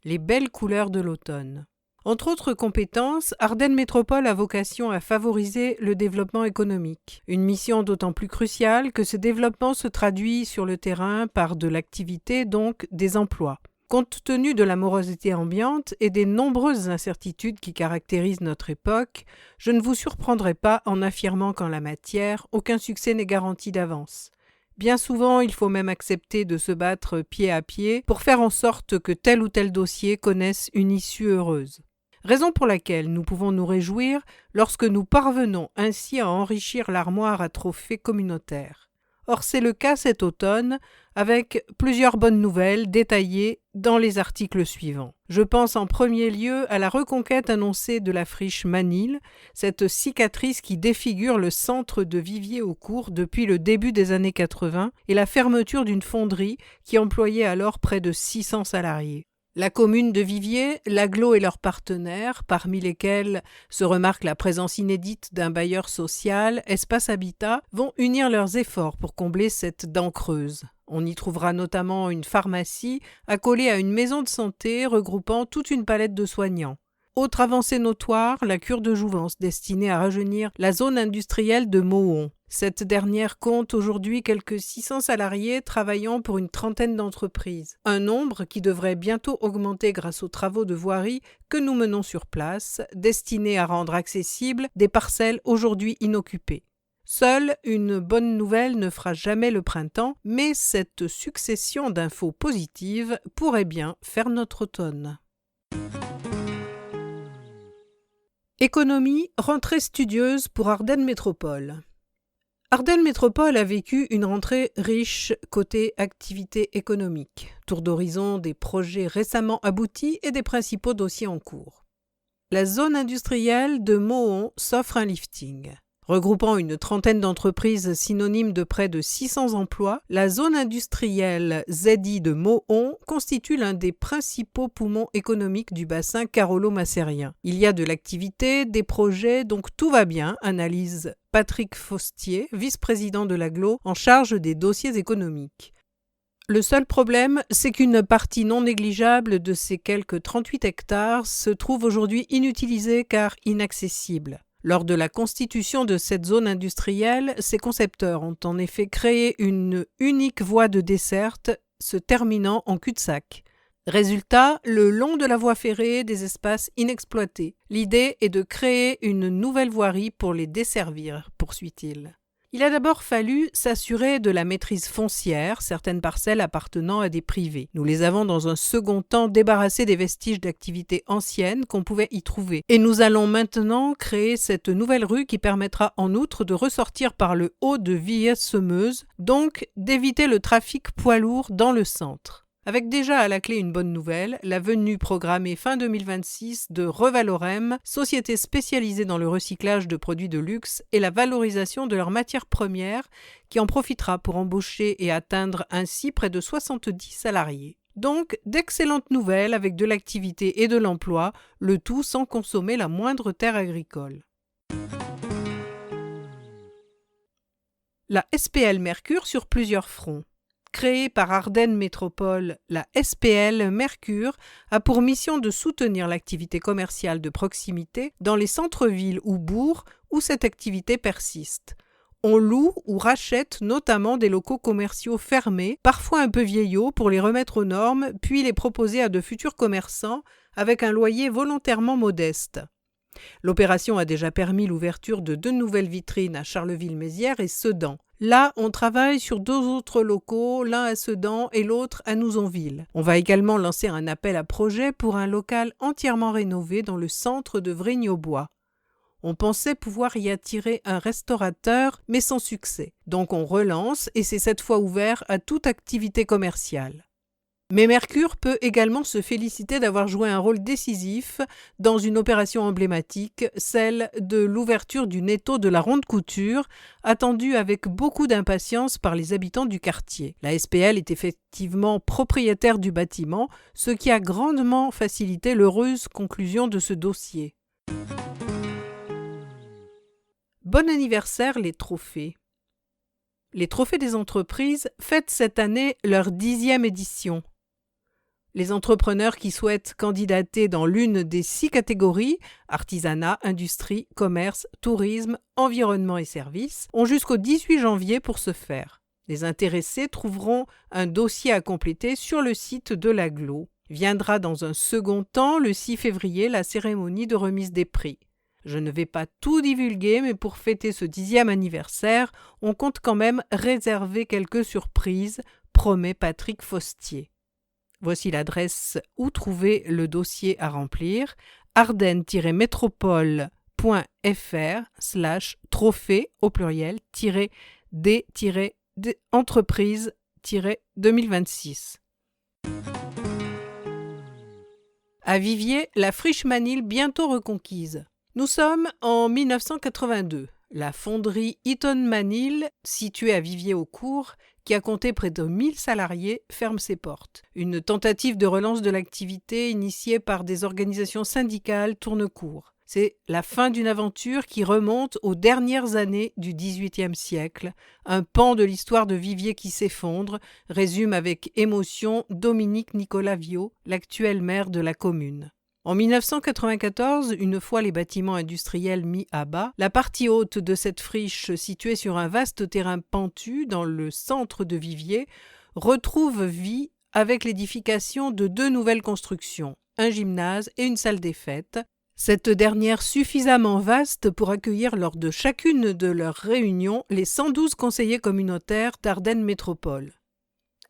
Les belles couleurs de l'automne. Entre autres compétences, Ardennes Métropole a vocation à favoriser le développement économique. Une mission d'autant plus cruciale que ce développement se traduit sur le terrain par de l'activité, donc des emplois. Compte tenu de la morosité ambiante et des nombreuses incertitudes qui caractérisent notre époque, je ne vous surprendrai pas en affirmant qu'en la matière, aucun succès n'est garanti d'avance. Bien souvent, il faut même accepter de se battre pied à pied pour faire en sorte que tel ou tel dossier connaisse une issue heureuse. Raison pour laquelle nous pouvons nous réjouir lorsque nous parvenons ainsi à enrichir l'armoire à trophées communautaires. Or, c'est le cas cet automne, avec plusieurs bonnes nouvelles détaillées dans les articles suivants. Je pense en premier lieu à la reconquête annoncée de la friche Manille, cette cicatrice qui défigure le centre de Viviers-au-Court depuis le début des années 80 et la fermeture d'une fonderie qui employait alors près de 600 salariés. La commune de Viviers, l'agglo et leurs partenaires, parmi lesquels se remarque la présence inédite d'un bailleur social, Espace Habitat, vont unir leurs efforts pour combler cette dent creuse. On y trouvera notamment une pharmacie accolée à une maison de santé regroupant toute une palette de soignants. Autre avancée notoire, la cure de jouvence destinée à rajeunir la zone industrielle de Mohon. Cette dernière compte aujourd'hui quelques 600 salariés travaillant pour une trentaine d'entreprises. Un nombre qui devrait bientôt augmenter grâce aux travaux de voirie que nous menons sur place, destinés à rendre accessibles des parcelles aujourd'hui inoccupées. Seule une bonne nouvelle ne fera jamais le printemps, mais cette succession d'infos positives pourrait bien faire notre automne. Économie, rentrée studieuse pour Ardennes Métropole. Ardennes Métropole a vécu une rentrée riche côté activité économique, tour d'horizon des projets récemment aboutis et des principaux dossiers en cours. La zone industrielle de Mohon s'offre un lifting. Regroupant une trentaine d'entreprises synonymes de près de 600 emplois, la zone industrielle ZI de Mohon constitue l'un des principaux poumons économiques du bassin carolo-macérien. Il y a de l'activité, des projets, donc tout va bien, analyse Patrick Faustier, vice-président de l'Agglo en charge des dossiers économiques. Le seul problème, c'est qu'une partie non négligeable de ces quelques 38 hectares se trouve aujourd'hui inutilisée car inaccessible. Lors de la constitution de cette zone industrielle, ses concepteurs ont en effet créé une unique voie de desserte se terminant en cul-de-sac. Résultat, le long de la voie ferrée, des espaces inexploités. L'idée est de créer une nouvelle voirie pour les desservir, poursuit-il. Il a d'abord fallu s'assurer de la maîtrise foncière, certaines parcelles appartenant à des privés. Nous les avons dans un second temps débarrassés des vestiges d'activités anciennes qu'on pouvait y trouver. Et nous allons maintenant créer cette nouvelle rue qui permettra en outre de ressortir par le haut de Villers-Semeuse, donc d'éviter le trafic poids lourd dans le centre. Avec déjà à la clé une bonne nouvelle, la venue programmée fin 2026 de Revalorem, société spécialisée dans le recyclage de produits de luxe et la valorisation de leurs matières premières, qui en profitera pour embaucher et atteindre ainsi près de 70 salariés. Donc, d'excellentes nouvelles avec de l'activité et de l'emploi, le tout sans consommer la moindre terre agricole. La SPL Mercure sur plusieurs fronts. Créée par Ardennes Métropole, la SPL Mercure a pour mission de soutenir l'activité commerciale de proximité dans les centres-villes ou bourgs où cette activité persiste. On loue ou rachète notamment des locaux commerciaux fermés, parfois un peu vieillots, pour les remettre aux normes, puis les proposer à de futurs commerçants avec un loyer volontairement modeste. L'opération a déjà permis l'ouverture de 2 nouvelles vitrines à Charleville-Mézières et Sedan. Là, on travaille sur 2 autres locaux, l'un à Sedan et l'autre à Nouzonville. On va également lancer un appel à projet pour un local entièrement rénové dans le centre de Vrigne-aux-Bois. On pensait pouvoir y attirer un restaurateur, mais sans succès. Donc on relance et c'est cette fois ouvert à toute activité commerciale. Mais Mercure peut également se féliciter d'avoir joué un rôle décisif dans une opération emblématique, celle de l'ouverture du étau de la Ronde Couture, attendue avec beaucoup d'impatience par les habitants du quartier. La SPL est effectivement propriétaire du bâtiment, ce qui a grandement facilité l'heureuse conclusion de ce dossier. Bon anniversaire les trophées. Les trophées des entreprises fêtent cette année leur 10e édition. Les entrepreneurs qui souhaitent candidater dans l'une des 6 catégories, artisanat, industrie, commerce, tourisme, environnement et services, ont jusqu'au 18 janvier pour ce faire. Les intéressés trouveront un dossier à compléter sur le site de l'Agglo. Viendra dans un second temps, le 6 février, la cérémonie de remise des prix. Je ne vais pas tout divulguer, mais pour fêter ce 10e anniversaire, on compte quand même réserver quelques surprises, promet Patrick Faustier. Voici l'adresse où trouver le dossier à remplir, ardennes-métropole.fr/trophée au pluriel -d-entreprise-2026. À Viviers, la friche Manil bientôt reconquise. Nous sommes en 1982. La fonderie Eaton Manil, située à Viviers-au-Court, qui a compté près de 1000 salariés, ferme ses portes. Une tentative de relance de l'activité initiée par des organisations syndicales tourne court. C'est la fin d'une aventure qui remonte aux dernières années du XVIIIe siècle. Un pan de l'histoire de Viviers qui s'effondre, résume avec émotion Dominique Nicolas Viau, l'actuel maire de la commune. En 1994, une fois les bâtiments industriels mis à bas, la partie haute de cette friche, située sur un vaste terrain pentu dans le centre de Viviers, retrouve vie avec l'édification de 2 nouvelles constructions, un gymnase et une salle des fêtes, cette dernière suffisamment vaste pour accueillir lors de chacune de leurs réunions les 112 conseillers communautaires d'Ardennes Métropole.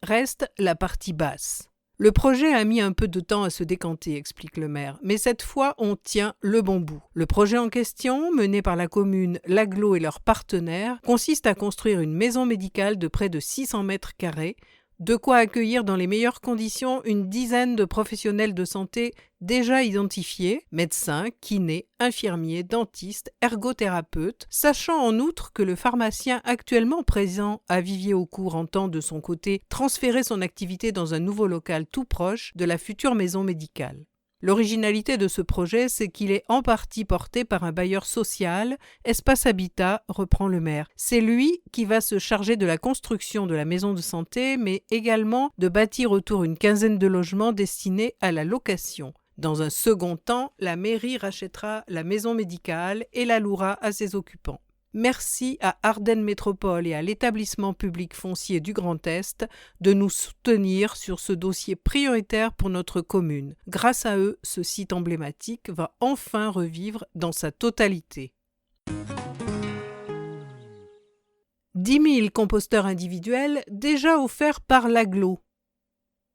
Reste la partie basse. Le projet a mis un peu de temps à se décanter, explique le maire, mais cette fois on tient le bon bout. Le projet en question, mené par la commune, l'Agglo et leurs partenaires, consiste à construire une maison médicale de près de 600 mètres carrés, De quoi accueillir dans les meilleures conditions une dizaine de professionnels de santé déjà identifiés, médecins, kinés, infirmiers, dentistes, ergothérapeutes, sachant en outre que le pharmacien actuellement présent à Vivier-au-Court entend de son côté transférer son activité dans un nouveau local tout proche de la future maison médicale. L'originalité de ce projet, c'est qu'il est en partie porté par un bailleur social, Espace Habitat, reprend le maire. C'est lui qui va se charger de la construction de la maison de santé, mais également de bâtir autour une quinzaine de logements destinés à la location. Dans un second temps, la mairie rachètera la maison médicale et la louera à ses occupants. Merci à Ardennes Métropole et à l'établissement public foncier du Grand Est de nous soutenir sur ce dossier prioritaire pour notre commune. Grâce à eux, ce site emblématique va enfin revivre dans sa totalité. 10 000 composteurs individuels déjà offerts par l'Agglo.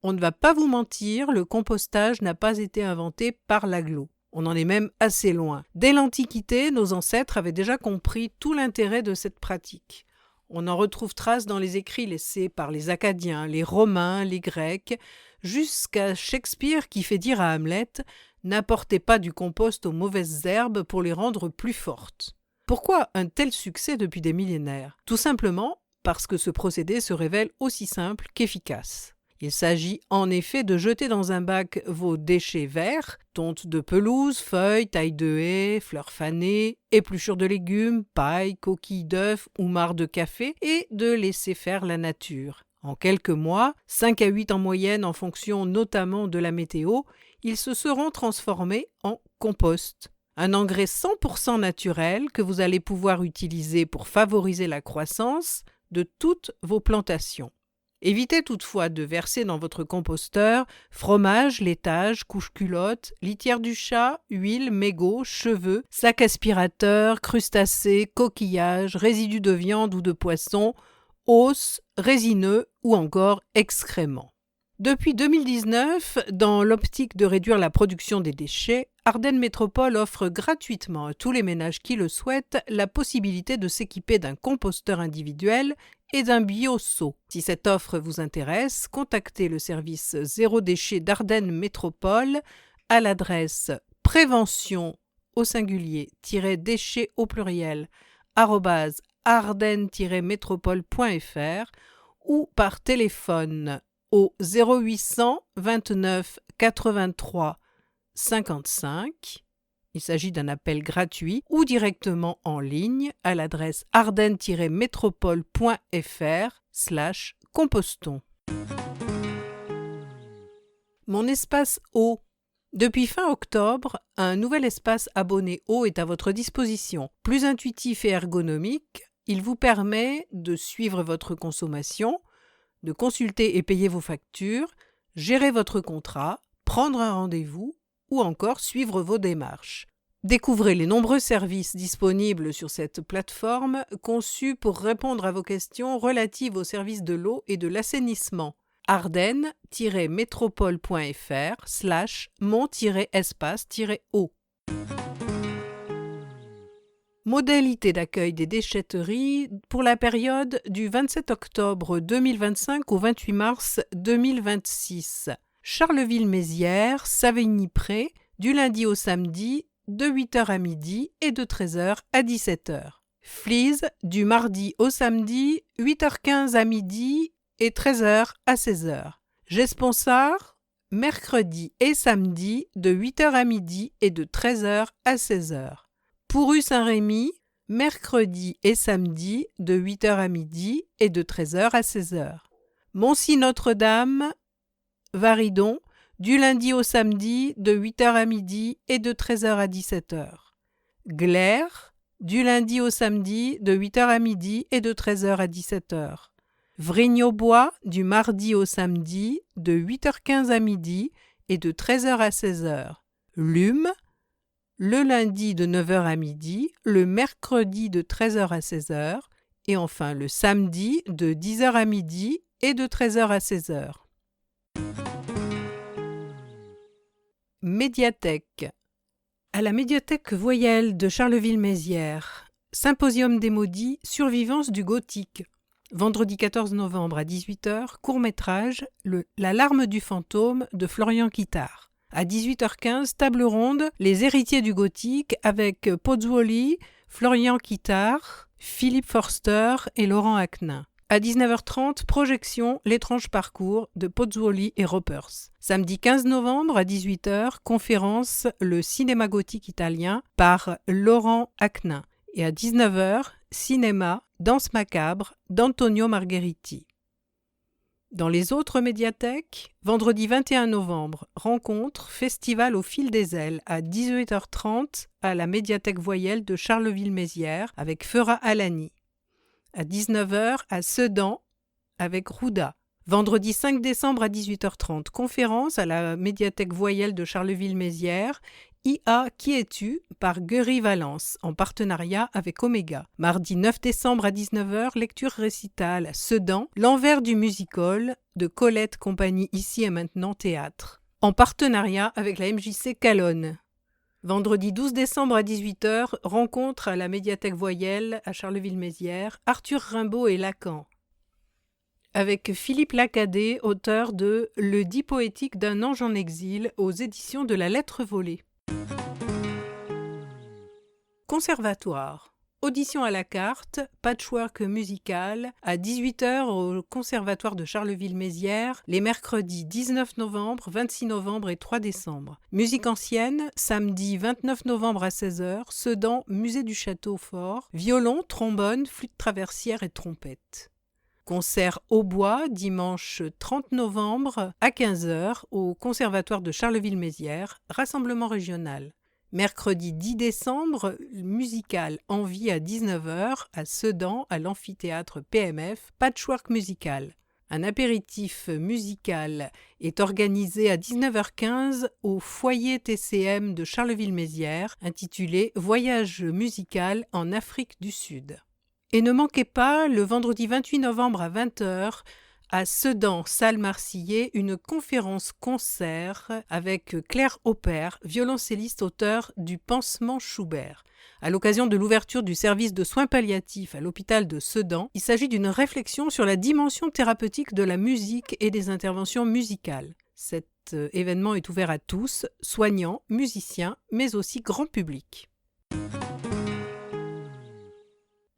On ne va pas vous mentir, le compostage n'a pas été inventé par l'Agglo. On en est même assez loin. Dès l'Antiquité, nos ancêtres avaient déjà compris tout l'intérêt de cette pratique. On en retrouve trace dans les écrits laissés par les Acadiens, les Romains, les Grecs, jusqu'à Shakespeare qui fait dire à Hamlet « N'apportez pas du compost aux mauvaises herbes pour les rendre plus fortes ». Pourquoi un tel succès depuis des millénaires ? Tout simplement parce que ce procédé se révèle aussi simple qu'efficace. Il s'agit en effet de jeter dans un bac vos déchets verts, tonte de pelouse, feuilles, tailles de haies, fleurs fanées, épluchures de légumes, paille, coquilles d'œufs ou marcs de café et de laisser faire la nature. En quelques mois, 5 à 8 en moyenne en fonction notamment de la météo, ils se seront transformés en compost. Un engrais 100% naturel que vous allez pouvoir utiliser pour favoriser la croissance de toutes vos plantations. Évitez toutefois de verser dans votre composteur fromage, laitage, couche-culotte, litière du chat, huile, mégots, cheveux, sac aspirateur, crustacés, coquillages, résidus de viande ou de poisson, os, résineux ou encore excréments. Depuis 2019, dans l'optique de réduire la production des déchets, Ardennes Métropole offre gratuitement à tous les ménages qui le souhaitent la possibilité de s'équiper d'un composteur individuel et d'un bio-seau. Si cette offre vous intéresse, contactez le service Zéro Déchet d'Ardennes Métropole à l'adresse prévention au singulier -déchets au pluriel @ardennes-métropole.fr ou par téléphone au 0800 29 83 55. Il s'agit d'un appel gratuit ou directement en ligne à l'adresse ardennes-métropole.fr/compostons. Mon espace eau. Depuis fin octobre, un nouvel espace abonné eau est à votre disposition. Plus intuitif et ergonomique, il vous permet de suivre votre consommation, de consulter et payer vos factures, gérer votre contrat, prendre un rendez-vous ou encore suivre vos démarches. Découvrez les nombreux services disponibles sur cette plateforme conçue pour répondre à vos questions relatives aux services de l'eau et de l'assainissement. ardennes-métropole.fr/mon-espace-eau. Modalité d'accueil des déchetteries pour la période du 27 octobre 2025 au 28 mars 2026. Charleville-Mézières, Savigny-Pré, du lundi au samedi, de 8h à midi et de 13h à 17h. Flize, du mardi au samedi, 8h15 à midi et 13h à 16h. Gesponsard, mercredi et samedi, de 8h à midi et de 13h à 16h. Pourru-Saint-Rémy, mercredi et samedi, de 8h à midi et de 13h à 16h. Moncy-Notre-Dame, Varidon, du lundi au samedi, de 8h à midi et de 13h à 17h. Glaire, du lundi au samedi, de 8h à midi et de 13h à 17h. Vrigne-aux-Bois, du mardi au samedi, de 8h15 à midi et de 13h à 16h. Lume, le lundi de 9h à midi, le mercredi de 13h à 16h et enfin le samedi de 10h à midi et de 13h à 16h. Médiathèque. À la médiathèque Voyelle de Charleville-Mézières, Symposium des maudits, survivance du gothique. Vendredi 14 novembre à 18h, court-métrage La larme du fantôme de Florian Kittard. À 18h15, table ronde Les héritiers du gothique avec Pozzuoli, Florian Kittard, Philippe Forster et Laurent Aknin. À 19h30, projection L'étrange parcours de Pozzuoli et Ropers. Samedi 15 novembre à 18h, conférence Le cinéma gothique italien par Laurent Aknin. Et à 19h, cinéma Danse macabre d'Antonio Margheriti. Dans les autres médiathèques, vendredi 21 novembre, rencontre Festival au fil des ailes à 18h30 à la médiathèque Voyelle de Charleville-Mézières avec Fera Alani. À 19h à Sedan avec Rouda. Vendredi 5 décembre à 18h30, conférence à la médiathèque Voyelle de Charleville-Mézières, IA Qui es-tu par Guéry Valence en partenariat avec Omega. Mardi 9 décembre à 19h, lecture récitale à Sedan, L'envers du music-hall de Colette Compagnie Ici et Maintenant Théâtre, en partenariat avec la MJC Calonne. Vendredi 12 décembre à 18h, rencontre à la médiathèque Voyelle à Charleville-Mézières, Arthur Rimbaud et Lacan. Avec Philippe Lacadet, auteur de Le dit poétique d'un ange en exil aux éditions de la Lettre volée. Conservatoire. Audition à la carte, patchwork musical, à 18h au Conservatoire de Charleville-Mézières, les mercredis 19 novembre, 26 novembre et 3 décembre. Musique ancienne, samedi 29 novembre à 16h, Sedan, Musée du Château Fort, violon, trombone, flûte traversière et trompette. Concert hautbois, dimanche 30 novembre à 15h au Conservatoire de Charleville-Mézières, rassemblement régional. Mercredi 10 décembre, musical Envie à 19h à Sedan, à l'amphithéâtre PMF, patchwork musical. Un apéritif musical est organisé à 19h15 au foyer TCM de Charleville-Mézières, intitulé Voyage musical en Afrique du Sud. Et ne manquez pas, le vendredi 28 novembre à 20h, à Sedan, salle Marcillet, une conférence-concert avec Claire Aupert, violoncelliste auteur du Pansement Schubert. À l'occasion de l'ouverture du service de soins palliatifs à l'hôpital de Sedan, il s'agit d'une réflexion sur la dimension thérapeutique de la musique et des interventions musicales. Cet événement est ouvert à tous, soignants, musiciens, mais aussi grand public.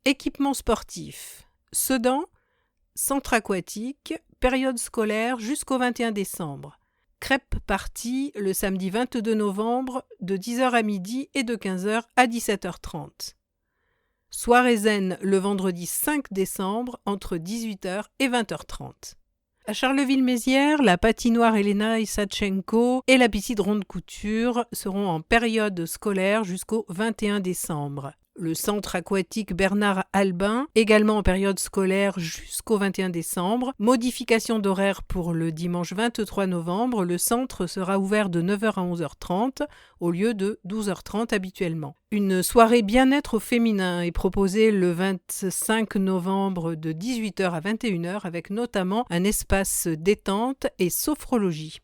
Équipement sportif. Sedan, centre aquatique, période scolaire jusqu'au 21 décembre. Crêpe party le samedi 22 novembre de 10h à midi et de 15h à 17h30. Soirée zen le vendredi 5 décembre entre 18h et 20h30. À Charleville-Mézières, la patinoire Elena Isatchenko et la piscine Ronde Couture seront en période scolaire jusqu'au 21 décembre. Le centre aquatique Bernard Albin, également en période scolaire jusqu'au 21 décembre. Modification d'horaire pour le dimanche 23 novembre. Le centre sera ouvert de 9h à 11h30 au lieu de 12h30 habituellement. Une soirée bien-être au féminin est proposée le 25 novembre de 18h à 21h avec notamment un espace détente et sophrologie.